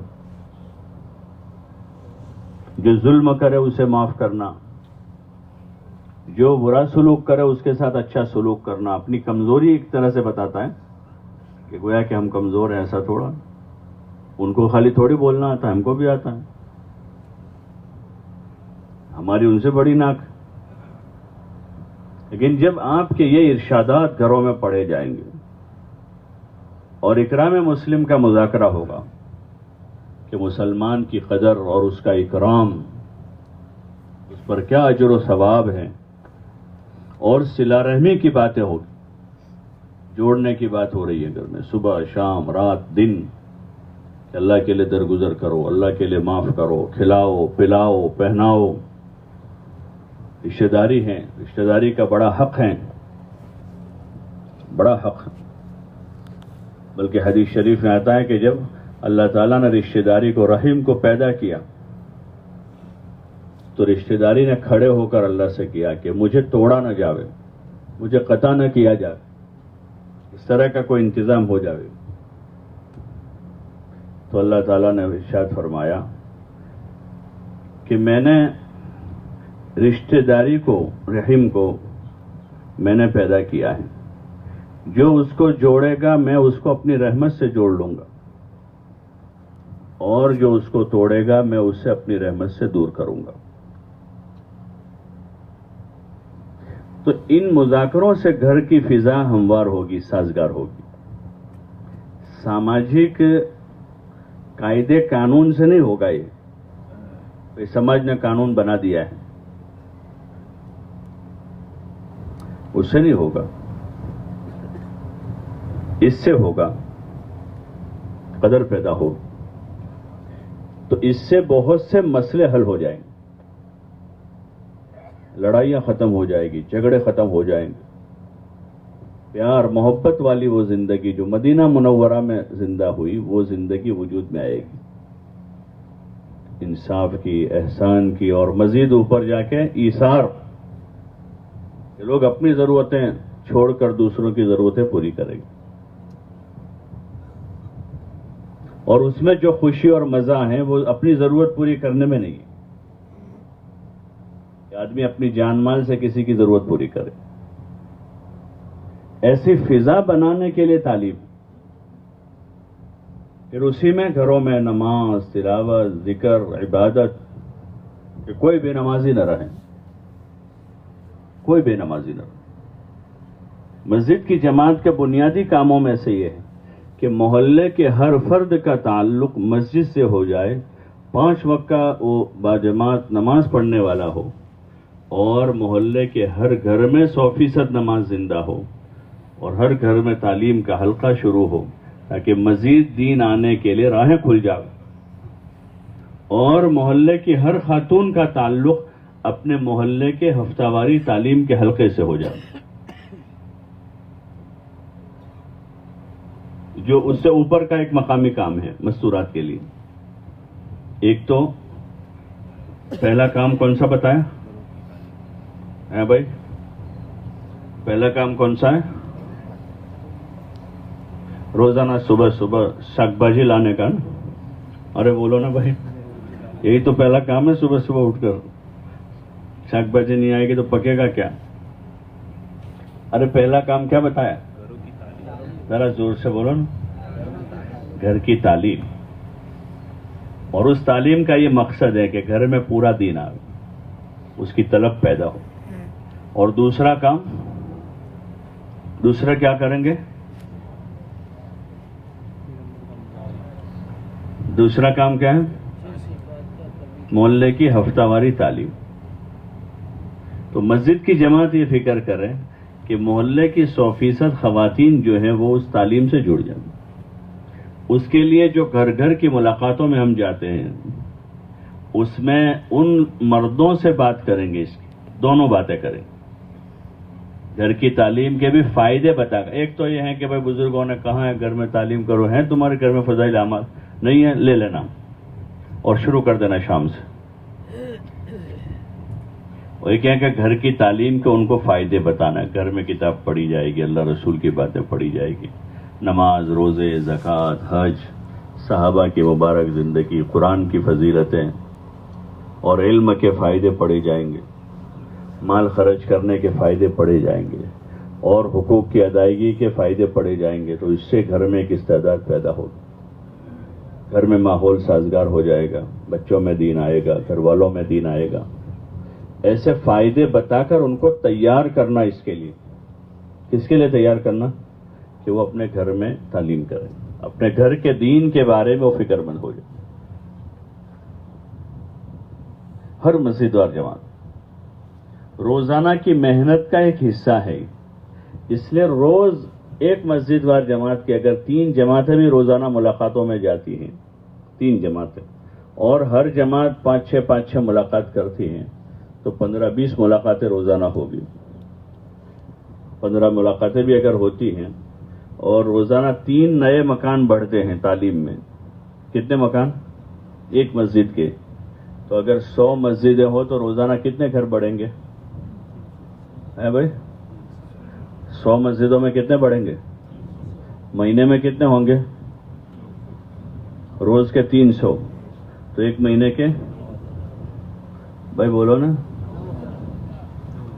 جو ظلم کرے اسے معاف کرنا، جو برا سلوک کرے اس کے ساتھ اچھا سلوک کرنا. اپنی کمزوری ایک طرح سے بتاتا ہے کہ گویا کہ ہم کمزور ہیں. ایسا تھوڑا، ان کو خالی تھوڑی بولنا آتا ہے، ہم کو بھی آتا ہے. ہماری ان سے بڑی ناک. لیکن جب آپ کے یہ ارشادات گھروں میں پڑھے جائیں گے اور اکرام مسلم کا مذاکرہ ہوگا کہ مسلمان کی قدر اور اس کا اکرام، اس پر کیا اجر و ثواب ہے، اور صلہ رحمی کی باتیں ہوگی، جوڑنے کی بات ہو رہی ہے گھر میں، صبح شام رات دن، کہ اللہ کے لیے درگزر کرو، اللہ کے لیے معاف کرو، کھلاؤ پلاؤ پہناؤ. رشتہ داری ہیں، رشتہ داری کا بڑا حق ہے، بڑا حق ہے. بلکہ حدیث شریف میں آتا ہے کہ جب اللہ تعالیٰ نے رشتہ داری کو، رحم کو پیدا کیا، تو رشتہ داری نے کھڑے ہو کر اللہ سے کیا کہ مجھے توڑا نہ جاوے، مجھے قطع نہ کیا جائے، اس طرح کا کوئی انتظام ہو جاوے. تو اللہ تعالیٰ نے ارشاد فرمایا کہ میں نے رشتہ داری کو، رحم کو میں نے پیدا کیا ہے. جو اس کو جوڑے گا میں اس کو اپنی رحمت سے جوڑ لوں گا، اور جو اس کو توڑے گا میں اسے اپنی رحمت سے دور کروں گا. تو ان مذاکروں سے گھر کی فضا ہموار ہوگی، سازگار ہوگی. سماجک قاعدے قانون سے نہیں ہوگا. یہ سماج نے قانون بنا دیا ہے، اس سے نہیں ہوگا. اس سے ہوگا، قدر پیدا ہوگی. تو اس سے بہت سے مسئلے حل ہو جائیں گے، لڑائیاں ختم ہو جائیں گی، جھگڑے ختم ہو جائیں گے. پیار محبت والی وہ زندگی جو مدینہ منورہ میں زندہ ہوئی، وہ زندگی وجود میں آئے گی، انصاف کی، احسان کی، اور مزید اوپر جا کے ایثار. لوگ اپنی ضرورتیں چھوڑ کر دوسروں کی ضرورتیں پوری کریں گے. اور اس میں جو خوشی اور مزہ ہے وہ اپنی ضرورت پوری کرنے میں نہیں ہے کہ آدمی اپنی جان مال سے کسی کی ضرورت پوری کرے. ایسی فضا بنانے کے لیے تعلیم، پھر اسی میں گھروں میں نماز، تلاوت، ذکر، عبادت، کہ کوئی بے نمازی نہ رہے، کوئی بے نمازی نہ رہے. مسجد کی جماعت کے بنیادی کاموں میں سے یہ ہے کہ محلے کے ہر فرد کا تعلق مسجد سے ہو جائے، 5 وقت کا وہ باجماعت نماز پڑھنے والا ہو، اور محلے کے ہر گھر میں 100% نماز زندہ ہو، اور ہر گھر میں تعلیم کا حلقہ شروع ہو، تاکہ مزید دین آنے کے لیے راہیں کھل جائے، اور محلے کی ہر خاتون کا تعلق اپنے محلے کے ہفتہ واری تعلیم کے حلقے سے ہو جائے، جو اس سے اوپر کا ایک مقامی کام ہے مستورات کے لیے۔ ایک تو پہلا کام کون سا بتایا ہے بھائی؟ پہلا کام کون سا ہے؟ روزانہ صبح صبح شاک بھاجی لانے کا نا؟ ارے بولو نا بھائی، یہی تو پہلا کام ہے، صبح صبح اٹھ کر شاک بھاجی نہیں آئے گی تو پکے گا کیا؟ ارے پہلا کام کیا بتایا؟ ذرا زور سے بولو نا۔ گھر کی تعلیم، اور اس تعلیم کا یہ مقصد ہے کہ گھر میں پورا دین آئے، اس کی طلب پیدا ہو۔ اور دوسرا کام، دوسرا کیا کریں گے؟ دوسرا کام کیا ہے؟ محلے کی ہفتہ واری تعلیم۔ تو مسجد کی جماعت یہ فکر کریں کہ محلے کی 100% خواتین جو ہیں وہ اس تعلیم سے جڑ جائیں۔ اس کے لیے جو گھر گھر کی ملاقاتوں میں ہم جاتے ہیں، اس میں ان مردوں سے بات کریں گے، اس کی دونوں باتیں کریں، گھر کی تعلیم کے بھی فائدے بتا کر۔ ایک تو یہ ہے کہ بھائی بزرگوں نے کہا ہے گھر میں تعلیم کرو، ہیں تمہارے گھر میں فضائل اعمال نہیں ہے، لے لینا اور شروع کر دینا شام سے۔ اور ایک ہے کہ گھر کی تعلیم کے ان کو فائدے بتانا ہے، گھر میں کتاب پڑھی جائے گی، اللہ رسول کی باتیں پڑھی جائے گی، نماز، روزے، زکوٰۃ، حج، صحابہ کی مبارک زندگی، قرآن کی فضیلتیں اور علم کے فائدے پڑھے جائیں گے، مال خرچ کرنے کے فائدے پڑھے جائیں گے، اور حقوق کی ادائیگی کے فائدے پڑھے جائیں گے۔ تو اس سے گھر میں ایک استعداد پیدا ہوگی، گھر میں ماحول سازگار ہو جائے گا، بچوں میں دین آئے گا، گھر والوں میں دین آئے گا۔ ایسے فائدے بتا کر ان کو تیار کرنا، اس کے لیے کس کے لیے تیار کرنا؟ کہ وہ اپنے گھر میں تعلیم کریں، اپنے گھر کے دین کے بارے میں وہ فکر مند ہو جائے۔ ہر مسجد اور جماعت روزانہ کی محنت کا ایک حصہ ہے، اس لیے روز ایک مسجد وار جماعت کی اگر 3 جماعتیں بھی روزانہ ملاقاتوں میں جاتی ہیں، 3 جماعتیں، اور ہر جماعت 5-6 ملاقات کرتی ہیں، تو 15-20 ملاقاتیں روزانہ ہوگی۔ 15 ملاقاتیں بھی اگر ہوتی ہیں اور روزانہ 3 نئے مکان بڑھتے ہیں تعلیم میں، کتنے مکان؟ ایک مسجد کے، تو اگر 100 مسجدیں ہو تو روزانہ کتنے گھر بڑھیں گے؟ ہے بھائی 100 مسجدوں میں کتنے بڑھیں گے؟ مہینے میں کتنے ہوں گے؟ روز کے 300، تو ایک مہینے کے بھائی بولو نا،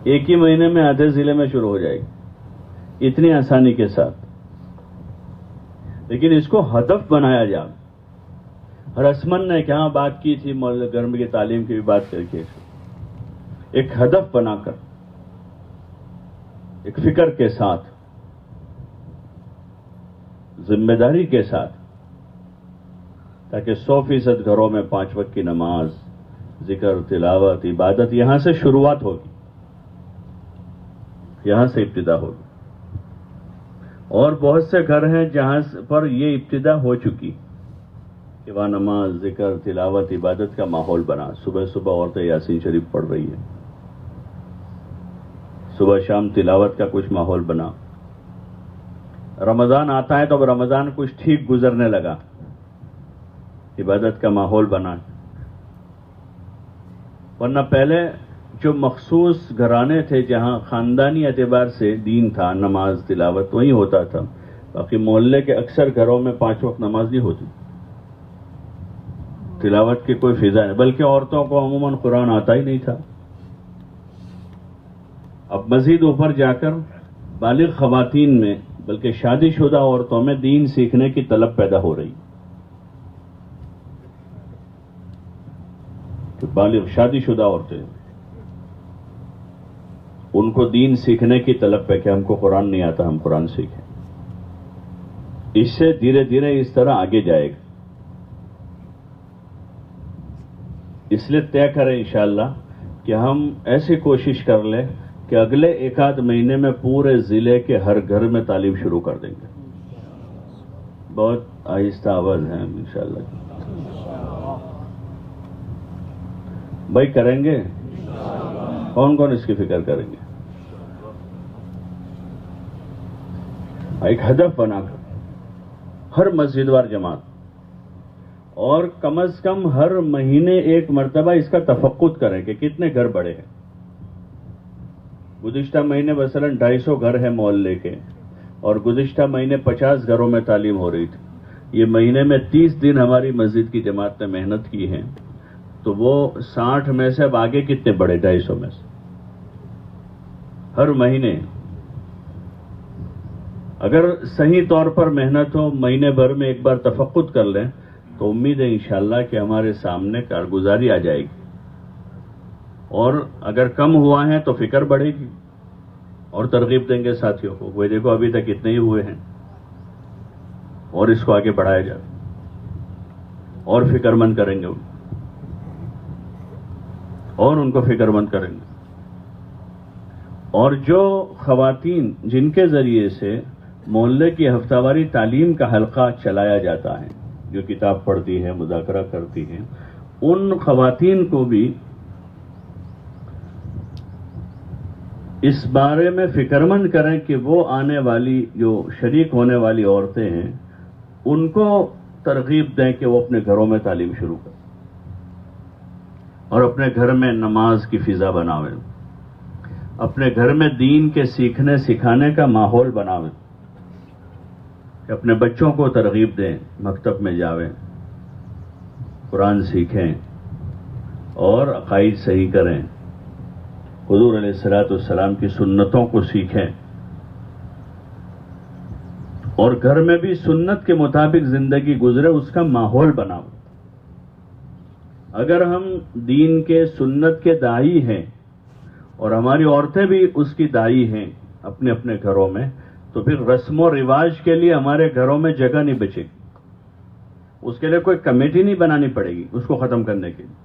ایک ہی مہینے میں آدھے ضلع میں شروع ہو جائے گی، اتنی آسانی کے ساتھ۔ لیکن اس کو ہدف بنایا جائے۔ رسمن نے کہاں بات کی تھی، گھر کی تعلیم کی بھی بات کر کے، ایک ہدف بنا کر، ایک فکر کے ساتھ، ذمہ داری کے ساتھ، تاکہ 100% گھروں میں 5 وقت کی نماز، ذکر، تلاوت، عبادت یہاں سے شروعات ہوگی، یہاں سے ابتدا ہوگی۔ اور بہت سے گھر ہیں جہاں پر یہ ابتدا ہو چکی کہ وہاں نماز، ذکر، تلاوت، عبادت کا ماحول بنا، صبح صبح عورتیں یاسین شریف پڑھ رہی ہیں، صبح شام تلاوت کا کچھ ماحول بنا۔ رمضان آتا ہے تو اب رمضان کچھ ٹھیک گزرنے لگا، عبادت کا ماحول بنا۔ ورنہ پہلے جو مخصوص گھرانے تھے جہاں خاندانی اعتبار سے دین تھا، نماز، تلاوت وہیں ہوتا تھا، باقی محلے کے اکثر گھروں میں 5 وقت نماز نہیں ہوتی، تلاوت کی کوئی فضا نہیں، بلکہ عورتوں کو عموماً قرآن آتا ہی نہیں تھا۔ اب مزید اوپر جا کر بالغ خواتین میں، بلکہ شادی شدہ عورتوں میں دین سیکھنے کی طلب پیدا ہو رہی، بالغ شادی شدہ عورتیں، ان کو دین سیکھنے کی طلب پہ کہ ہم کو قرآن نہیں آتا، ہم قرآن سیکھیں. اس سے دھیرے دھیرے اس طرح آگے جائے گا. اس لیے طے کریں انشاءاللہ کہ ہم ایسی کوشش کر لیں کہ اگلے ایک آدھ مہینے میں پورے ضلع کے ہر گھر میں تعلیم شروع کر دیں گے. بہت آہستہ آواز ہے انشاءاللہ. بھائی کریں گے؟ کون کون اس کی فکر کریں گے؟ ایک ہدف بنا کر ہر مسجد وار جماعت، اور کم از کم ہر مہینے ایک مرتبہ اس کا تفقد کریں کہ کتنے گھر بڑے ہیں. گزشتہ مہینے مثلا 250 گھر ہیں محلے کے، اور گزشتہ مہینے 50 گھروں میں تعلیم ہو رہی تھی. یہ مہینے میں 30 دن ہماری مسجد کی جماعت نے محنت کی ہے، تو وہ 60 میں سے اب آگے کتنے بڑے؟ 250 میں سے ہر مہینے. اگر صحیح طور پر محنت ہو، مہینے بھر میں ایک بار تفقد کر لیں تو امید ہے انشاءاللہ کہ ہمارے سامنے کارگزاری آ جائے گی. اور اگر کم ہوا ہے تو فکر بڑھے گی اور ترغیب دیں گے ساتھیوں کو، وہ دیکھو ابھی تک اتنے ہی ہوئے ہیں اور اس کو آگے بڑھایا جائے، اور فکر مند کریں گے اور ان کو فکر مند کریں گے. اور جو خواتین جن کے ذریعے سے محلے کی ہفتہ واری تعلیم کا حلقہ چلایا جاتا ہے، جو کتاب پڑھتی ہیں، مذاکرہ کرتی ہیں، ان خواتین کو بھی اس بارے میں فکر مند کریں کہ وہ آنے والی جو شریک ہونے والی عورتیں ہیں ان کو ترغیب دیں کہ وہ اپنے گھروں میں تعلیم شروع کریں اور اپنے گھر میں نماز کی فضا بناویں، اپنے گھر میں دین کے سیکھنے سکھانے کا ماحول بناویں، کہ اپنے بچوں کو ترغیب دیں، مکتب میں جاویں، قرآن سیکھیں اور عقائد صحیح کریں، حضور علیہ الصلوۃ والسلام کی سنتوں کو سیکھیں، اور گھر میں بھی سنت کے مطابق زندگی گزرے، اس کا ماحول بناؤ. اگر ہم دین کے سنت کے داعی ہیں اور ہماری عورتیں بھی اس کی داعی ہیں اپنے اپنے گھروں میں، تو پھر رسم و رواج کے لیے ہمارے گھروں میں جگہ نہیں بچے گی. اس کے لیے کوئی کمیٹی نہیں بنانی پڑے گی اس کو ختم کرنے کے لیے.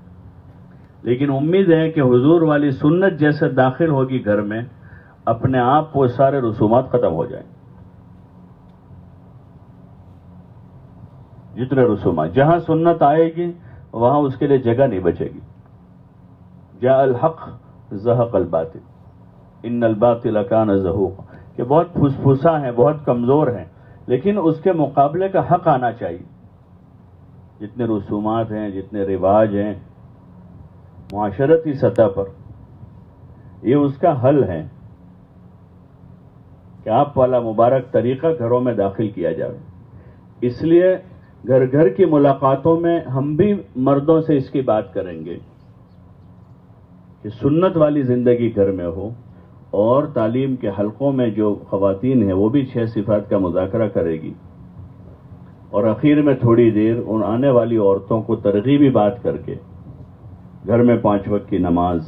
لیکن امید ہے کہ حضور والی سنت جیسے داخل ہوگی گھر میں، اپنے آپ وہ سارے رسومات ختم ہو جائیں. جتنے رسومات، جہاں سنت آئے گی وہاں اس کے لیے جگہ نہیں بچے گی. جاء الحق زہق الباطل ان الباطل کان زہوقا، کہ بہت پھسپھسا ہیں، بہت کمزور ہیں، لیکن اس کے مقابلے کا حق آنا چاہیے. جتنے رسومات ہیں، جتنے رواج ہیں معاشرتی سطح پر، یہ اس کا حل ہے کہ آپ والا مبارک طریقہ گھروں میں داخل کیا جائے. اس لیے گھر گھر کی ملاقاتوں میں ہم بھی مردوں سے اس کی بات کریں گے کہ سنت والی زندگی گھر میں ہو، اور تعلیم کے حلقوں میں جو خواتین ہیں وہ بھی 6 صفات کا مذاکرہ کرے گی، اور اخیر میں تھوڑی دیر ان آنے والی عورتوں کو ترغیبی بات کر کے گھر میں 5 وقت کی نماز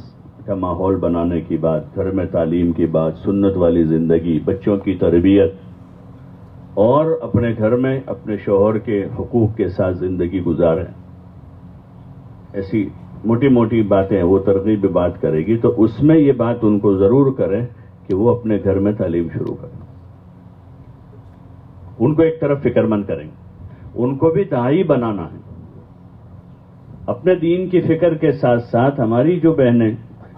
کا ماحول بنانے کی بات، گھر میں تعلیم کی بات، سنت والی زندگی، بچوں کی تربیت، اور اپنے گھر میں اپنے شوہر کے حقوق کے ساتھ زندگی گزاریں. ایسی موٹی موٹی باتیں وہ ترغیب بات کرے گی، تو اس میں یہ بات ان کو ضرور کریں کہ وہ اپنے گھر میں تعلیم شروع کریں. ان کو ایک طرف فکر مند کریں گے، ان کو بھی داعی بنانا ہے. اپنے دین کی فکر کے ساتھ ساتھ ہماری جو بہنیں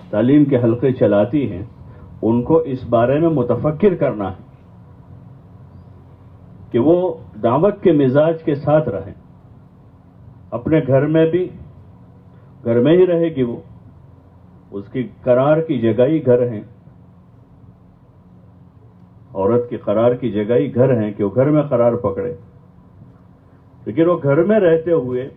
تعلیم کے حلقے چلاتی ہیں ان کو اس بارے میں متفکر کرنا ہے کہ وہ دعوت کے مزاج کے ساتھ رہیں. اپنے گھر میں بھی، گھر میں ہی رہے گی وہ، اس کی قرار کی جگہ ہی گھر ہیں. عورت کی قرار کی جگہ ہی گھر ہیں کہ وہ گھر میں قرار پکڑے. لیکن وہ گھر میں رہتے ہوئے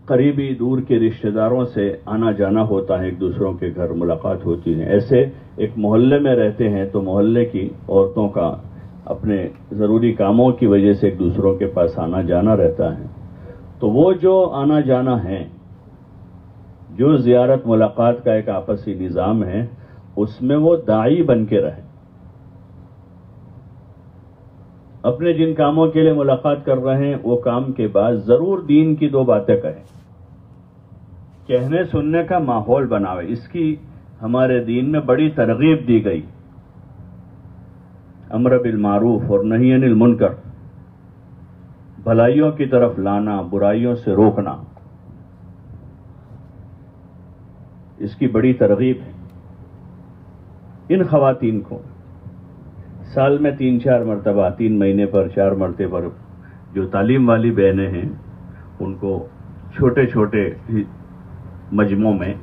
قریبی دور کے رشتہ داروں سے آنا جانا ہوتا ہے، ایک دوسروں کے گھر ملاقات ہوتی ہے. ایسے ایک محلے میں رہتے ہیں تو محلے کی عورتوں کا اپنے ضروری کاموں کی وجہ سے ایک دوسروں کے پاس آنا جانا رہتا ہے. تو وہ جو آنا جانا ہے جو زیارت ملاقات کا ایک آپسی نظام ہے اس میں وہ داعی بن کے رہے. اپنے جن کاموں کے لیے ملاقات کر رہے ہیں وہ کام کے بعد ضرور دین کی 2 باتیں کہیں. کہنے سننے کا ماحول بناوے. اس کی ہمارے دین میں بڑی ترغیب دی گئی. امر بالمعروف اور نہی عن المنکر، بھلائیوں کی طرف لانا، برائیوں سے روکنا، اس کی بڑی ترغیب ہے. ان خواتین کو سال میں 3-4 مرتبہ، 3 مہینے پر 4 مرتبہ پر جو تعلیم والی بہنیں ہیں ان کو چھوٹے چھوٹے مجموعوں میں،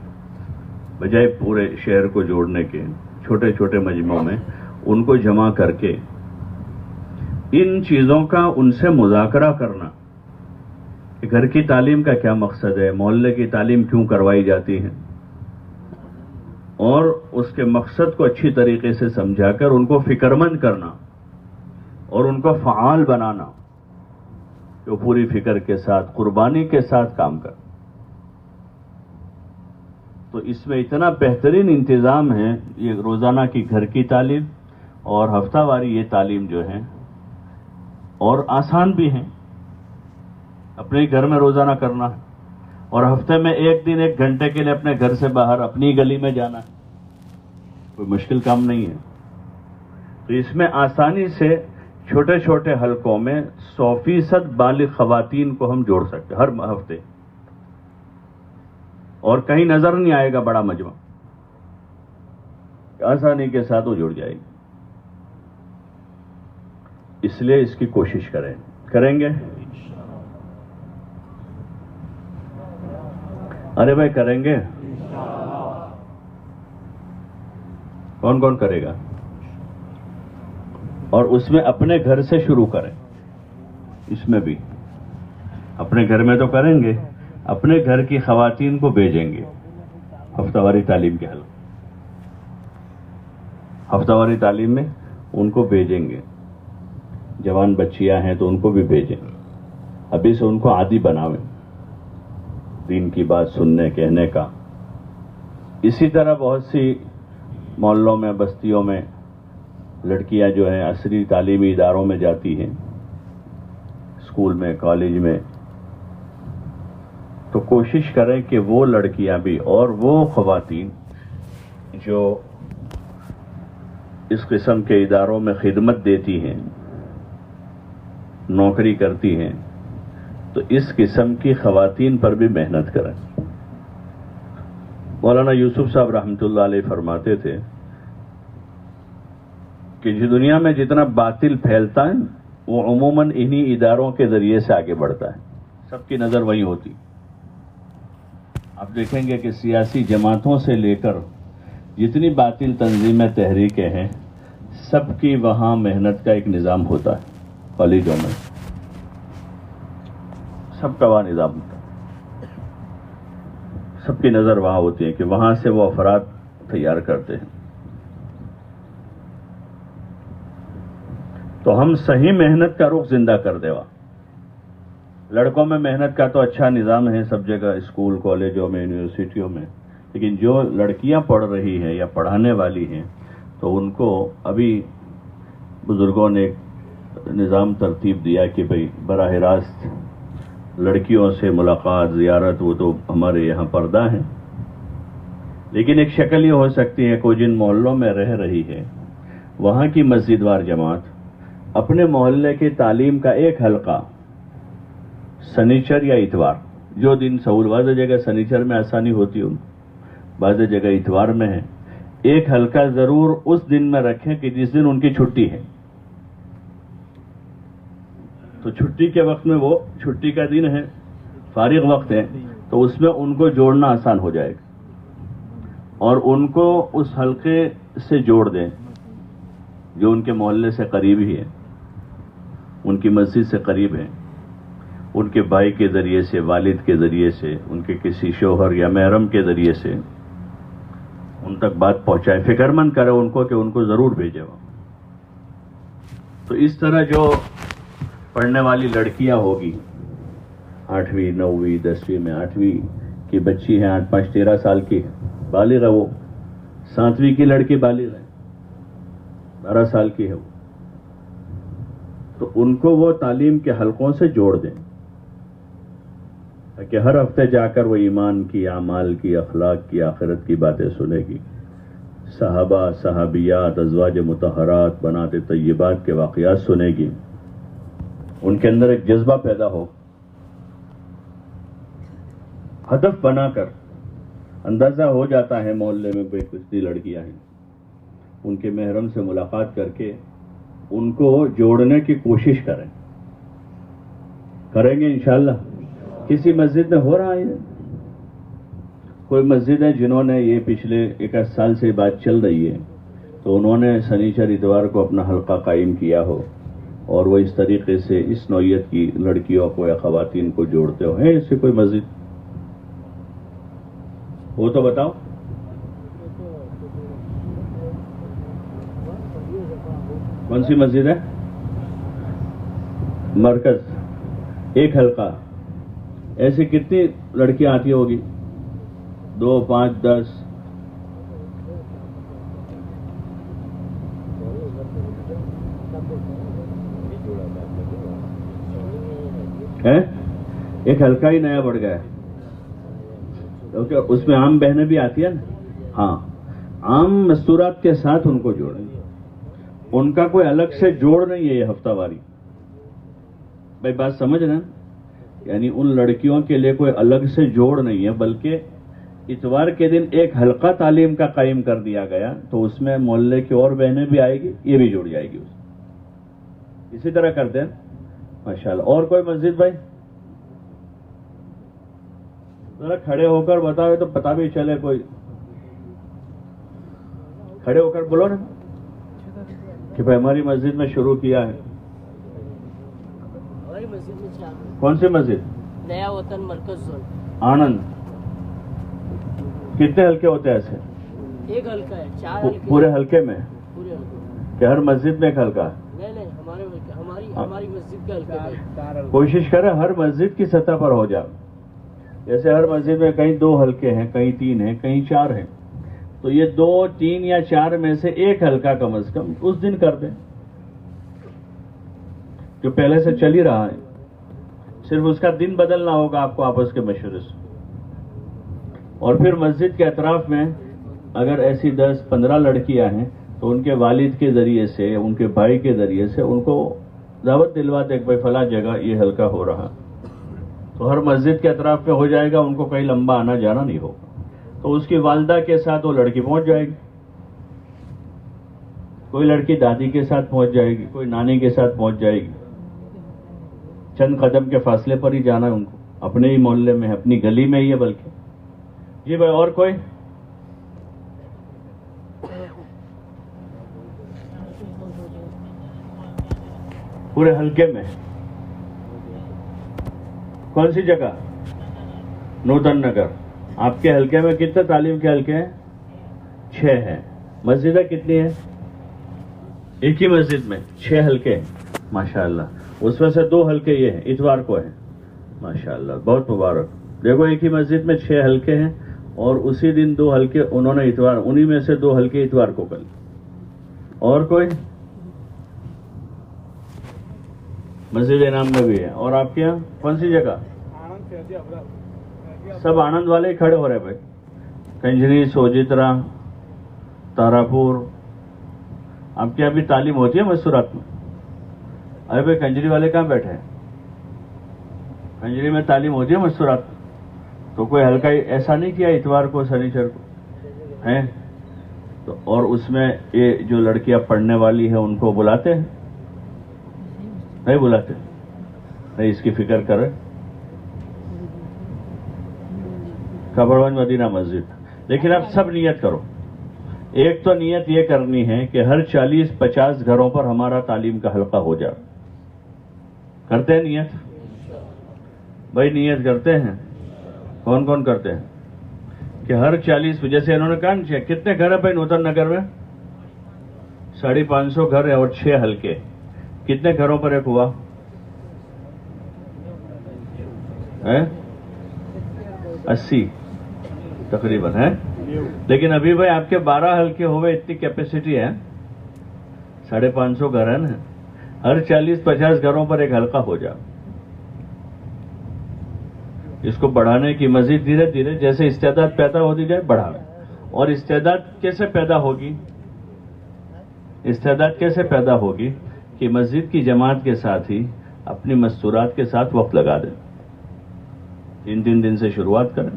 بجائے پورے شہر کو جوڑنے کے چھوٹے چھوٹے مجموعوں میں ان کو جمع کر کے ان چیزوں کا ان سے مذاکرہ کرنا کہ گھر کی تعلیم کا کیا مقصد ہے، محلے کی تعلیم کیوں کروائی جاتی ہے، اور اس کے مقصد کو اچھی طریقے سے سمجھا کر ان کو فکرمند کرنا اور ان کو فعال بنانا، جو پوری فکر کے ساتھ، قربانی کے ساتھ کام کر. تو اس میں اتنا بہترین انتظام ہے. یہ روزانہ کی گھر کی تعلیم اور ہفتہ واری یہ تعلیم جو ہے، اور آسان بھی ہیں. اپنے گھر میں روزانہ کرنا ہے اور ہفتے میں 1 دن 1 گھنٹے کے لیے اپنے گھر سے باہر اپنی گلی میں جانا ہے. کوئی مشکل کام نہیں ہے. تو اس میں آسانی سے چھوٹے چھوٹے حلقوں میں 100% بالغ خواتین کو ہم جوڑ سکتے ہر ہفتے، اور کہیں نظر نہیں آئے گا بڑا مجمع، آسانی کے ساتھ وہ جڑ جائے گی. اس لیے اس کی کوشش کریں گے. ارے بھائی کریں گے. کون کون کرے گا؟ اور اس میں اپنے گھر سے شروع کریں. اس میں بھی اپنے گھر میں تو کریں گے، اپنے گھر کی خواتین کو بھیجیں گے ہفتہ واری تعلیم کے حلقے. ہفتہ واری تعلیم میں ان کو بھیجیں گے. جوان بچیاں ہیں تو ان کو بھی بھیجیں. ابھی سے ان کو عادی بناویں دین کی بات سننے کہنے کا. اسی طرح بہت سی محلوں میں، بستیوں میں لڑکیاں جو ہیں عصری تعلیمی اداروں میں جاتی ہیں، اسکول میں، کالج میں. تو کوشش کریں کہ وہ لڑکیاں بھی اور وہ خواتین جو اس قسم کے اداروں میں خدمت دیتی ہیں، نوکری کرتی ہیں، تو اس قسم کی خواتین پر بھی محنت کریں. مولانا یوسف صاحب رحمۃ اللہ علیہ فرماتے تھے کہ جو دنیا میں جتنا باطل پھیلتا ہے وہ عموماً انہی اداروں کے ذریعے سے آگے بڑھتا ہے. سب کی نظر وہیں ہوتی. آپ دیکھیں گے کہ سیاسی جماعتوں سے لے کر جتنی باطل تنظیمیں، تحریکیں ہیں، سب کی وہاں محنت کا ایک نظام ہوتا ہے. کالجوں میں سب کا وہاں نظام ہوتا ہے. سب کی نظر وہاں ہوتی ہے کہ وہاں سے وہ افراد تیار کرتے ہیں. تو ہم صحیح محنت کا رخ زندہ کر دیوا. لڑکوں میں محنت کا تو اچھا نظام ہے سب جگہ، اسکول، کالجوں میں، یونیورسٹیوں میں. لیکن جو لڑکیاں پڑھ رہی ہیں یا پڑھانے والی ہیں تو ان کو ابھی بزرگوں نے ایک نظام ترتیب دیا کہ بھئی براہ راست لڑکیوں سے ملاقات، زیارت، وہ تو ہمارے یہاں پردہ ہیں. لیکن ایک شکل یہ ہو سکتی ہے کہ جن محلوں میں رہ رہی ہے وہاں کی مسجد وار جماعت اپنے محلے کی تعلیم کا ایک حلقہ سنیچر یا اتوار، جو دن سہول، بعض جگہ سنیچر میں آسانی ہوتی ہے، بعض جگہ اتوار میں ہے، ایک حلقہ ضرور اس دن میں رکھیں کہ جس دن ان کی چھٹی ہے. تو چھٹی کے وقت میں، وہ چھٹی کا دن ہے، فارغ وقت ہے، تو اس میں ان کو جوڑنا آسان ہو جائے گا. اور ان کو اس حلقے سے جوڑ دیں جو ان کے محلے سے قریب ہی ہے، ان کی مسجد سے قریب ہے. ان کے بھائی کے ذریعے سے، والد کے ذریعے سے، ان کے کسی شوہر یا محرم کے ذریعے سے ان تک بات پہنچائے. فکر مند کرے ان کو کہ ان کو ضرور بھیجے وہ. تو اس طرح جو پڑھنے والی لڑکیاں ہوگی 8ویں 9ویں 10ویں میں، 8ویں کی بچی ہے 8-5-13 سال کی ہے، بالغ ہے وہ، 7ویں کی لڑکی بالغ ہے، 12 سال کی ہے وہ، تو ان کو وہ تعلیم کے حلقوں سے جوڑ دیں کہ ہر ہفتے جا کر وہ ایمان کی، اعمال کی، اخلاق کی، آخرت کی باتیں سنے گی، صحابہ، صحابیات، ازواج مطہرات، بنات طیبات کے واقعات سنے گی، ان کے اندر ایک جذبہ پیدا ہو، ہدف بنا کر اندازہ ہو جاتا ہے محلے میں کوئی کچھ لڑکیاں ہیں، ان کے محرم سے ملاقات کر کے ان کو جوڑنے کی کوشش کریں گے انشاءاللہ۔ کسی مسجد میں ہو رہا ہے، کوئی مسجد ہے جنہوں نے یہ پچھلے 1 سال سے بات چل رہی ہے تو انہوں نے سنیچر اتوار کو اپنا حلقہ قائم کیا ہو اور وہ اس طریقے سے اس نوعیت کی لڑکیوں کو یا خواتین کو جوڑتے ہو، ہے اس سے کوئی مسجد وہ تو بتاؤ؟ کون سی مسجد ہے؟ مرکز، ایک حلقہ، ایسی کتنی لڑکیاں آتی ہوگی؟ 2، 5، 10؟ ایک حلقہ ہی نیا بڑھ گیا ہے، کیونکہ اس میں عام بہنیں بھی آتی ہیں نا، ہاں، عام مستورات کے ساتھ ان کو جوڑیں، ان کا کوئی الگ سے جوڑ نہیں ہے یہ ہفتہ واری، بھائی بات سمجھ رہے ہیں؟ یعنی ان لڑکیوں کے لیے کوئی الگ سے جوڑ نہیں ہے، بلکہ اتوار کے دن ایک حلقہ تعلیم کا قائم کر دیا گیا تو اس میں محلے کی اور بہنیں بھی آئے گی، یہ بھی جڑ جائے گی، اسی طرح کرتے ہیں ماشاءاللہ۔ اور کوئی مسجد بھائی ذرا کھڑے ہو کر بتاؤ تو پتہ بھی چلے، کوئی کھڑے ہو کر بولو نا کہ بھائی ہماری مسجد میں شروع کیا ہے۔ ہماری مسجد میں کون سی مسجد؟ نیا وطن مرکز زون آنند۔ کتنے حلقے ہوتے ہیں ایسے؟ ایک حلقہ ہے، 4 حلقے پورے حلقے میں؟ پورے حلقے کہ ہر مسجد میں ایک حلقہ؟ نہیں، ہماری مسجد کا حلقہ ہے۔ کوشش کریں ہر مسجد کی سطح پر ہو جائے، جیسے ہر مسجد میں کہیں 2 حلقے ہیں، کہیں 3 ہیں، کہیں 4 ہیں، تو یہ 2، 3 یا 4 میں سے ایک حلقہ کم از کم اس دن کر دیں جو پہلے سے چل ہی رہا ہے، صرف اس کا دن بدلنا ہوگا آپ کو آپس کے مشورے سے۔ اور پھر مسجد کے اطراف میں اگر ایسی 10-15 لڑکیاں ہیں تو ان کے والد کے ذریعے سے، ان کے بھائی کے ذریعے سے ان کو دعوت دلواتے کہ بھائی فلاں جگہ یہ حلقہ ہو رہا، تو ہر مسجد کے اطراف میں ہو جائے گا، ان کو کہیں لمبا آنا جانا نہیں ہوگا، تو اس کی والدہ کے ساتھ وہ لڑکی پہنچ جائے گی، کوئی لڑکی دادی کے ساتھ پہنچ جائے گی، کوئی نانی کے ساتھ پہنچ جائے گی، چند قدم کے فاصلے پر ہی جانا ہے ان کو، اپنے ہی محلے میں، اپنی گلی میں ہی ہے بلکہ۔ جی بھائی اور کوئی؟ پورے حلقے میں کون سی جگہ؟ نوتن نگر۔ آپ کے حلقے میں کتنے تعلیم کے حلقے ہیں؟ 6 ہیں۔ مسجدیں کتنی ہیں؟ ایک ہی مسجد میں 6 حلقے ہیں، ماشاءاللہ۔ اس میں سے 2 حلقے یہ ہیں، اتوار کو ہیں، ماشاءاللہ، بہت مبارک۔ دیکھو ایک ہی مسجد میں 6 حلقے ہیں اور اسی دن 2 حلقے انہوں نے اتوار، انہی میں سے 2 حلقے اتوار کو کر۔ اور کوئی؟ مسجد انعام میں بھی ہے۔ اور آپ کے یہاں کون سی جگہ؟ سب آنند والے ہی کھڑے ہو رہے بھائی، کنجری، سوجترا، تاراپور۔ آپ کے یہاں بھی تعلیم ہوتی ہے مستورات میں؟ ارے بھائی کنجری والے کہاں بیٹھے ہیں؟ کنجری میں تعلیم ہوتی ہے مستورات میں؟ تو کوئی حلقہ ایسا نہیں کیا اتوار کو، سنیچر کو ہیں؟ تو اور اس میں یہ جو لڑکیاں پڑھنے والی ہیں ان کو بلاتے ہیں؟ نہیں بلاتے؟ نہیں، اس کی فکر کریں۔ کبڑوان مدینہ مسجد۔ لیکن اب سب نیت کرو، ایک تو نیت یہ کرنی ہے کہ ہر 40-50 گھروں پر ہمارا تعلیم کا حلقہ ہو جائے۔ کرتے ہیں نیت؟ بھائی نیت کرتے ہیں؟ کون کون کرتے ہیں کہ ہر 40، جیسے انہوں نے کہا کتنے گھر ہیں بھائی نوتن نگر میں؟ 550 گھر ہے اور 6 حلقے، کتنے گھروں پر ایک ہوا؟ 80۔ تقریباً ہے. لیکن ابھی بھائی آپ کے 12 حلقے ہوئے, اتنی کیپیسٹی ہے, 550 گھر ہیں نا, ہر 40-50 گھروں پر ایک حلقہ ہو جائے. اس کو بڑھانے کی مزید دھیرے دھیرے جیسے استعداد پیدا ہوتی جائے بڑھانا. اور استعداد کیسے پیدا ہوگی؟ استعداد کیسے پیدا ہوگی کہ مسجد کی جماعت کے ساتھ ہی اپنی مستورات کے ساتھ وقت لگا دیں. 3 دن سے شروعات کریں,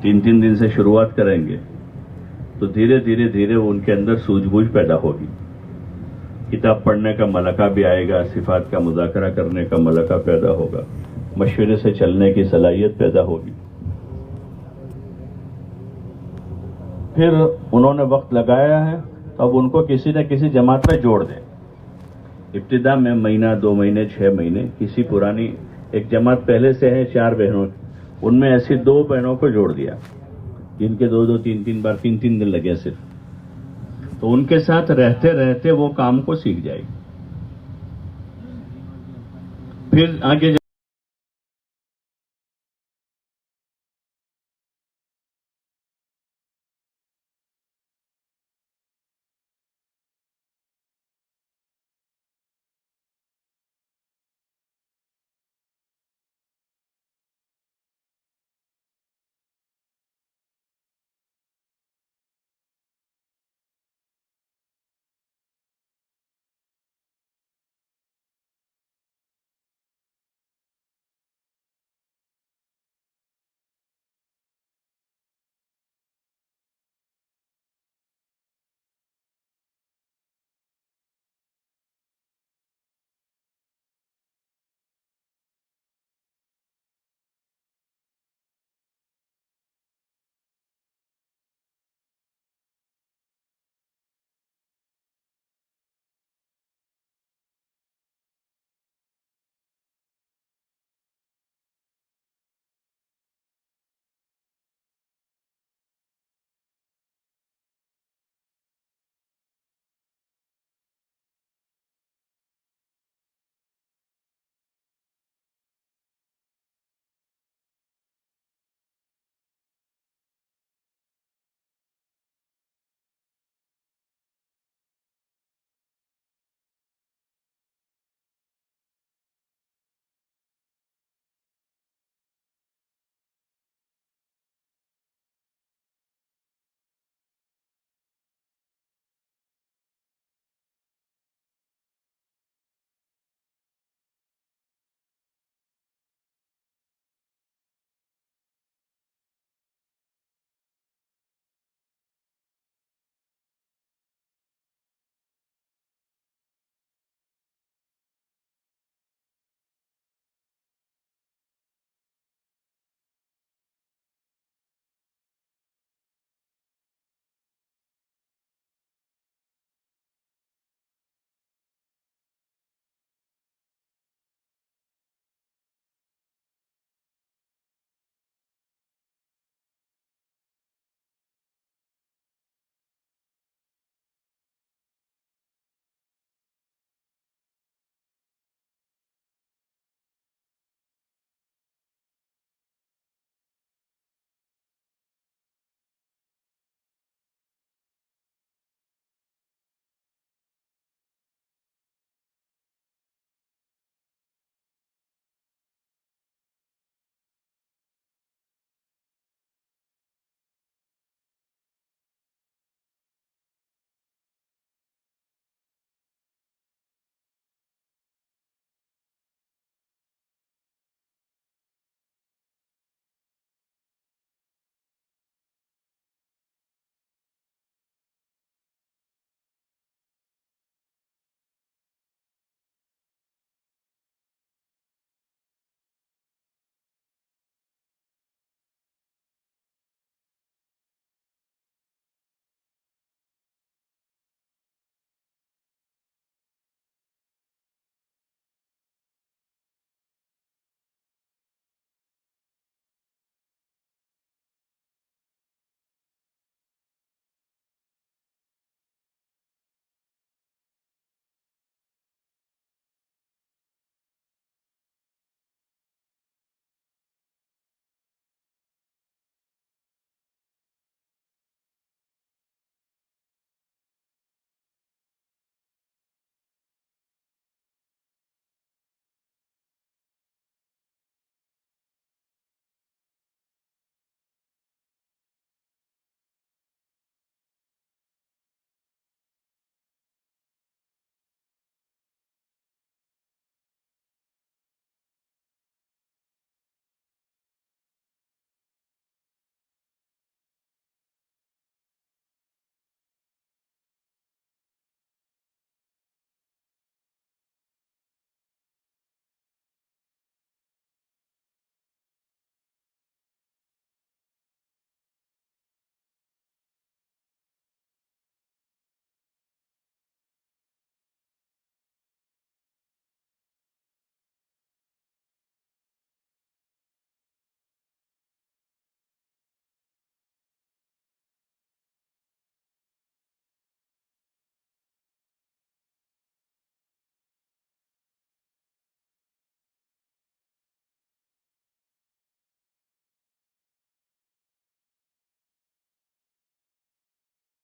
3 دن سے شروعات کریں گے تو دھیرے دھیرے ان کے اندر سوجھ بوجھ پیدا ہوگی. کتاب پڑھنے کا ملکہ بھی آئے گا, صفات کا مذاکرہ کرنے کا ملکہ پیدا ہوگا, مشورے سے چلنے کی صلاحیت پیدا ہوگی. پھر انہوں نے وقت لگایا ہے تو اب ان کو کسی نہ کسی جماعت میں جوڑ دیں. ابتدا میں مہینہ 2 مہینے 6 مہینے کسی پرانی ایک جماعت پہلے سے ہے 4 بہنوں, ان میں ایسی 2 بہنوں کو جوڑ دیا جن کے 2 3 بار 3 دن لگے صرف, تو ان کے ساتھ رہتے رہتے وہ کام کو سیکھ جائے گی. پھر آگے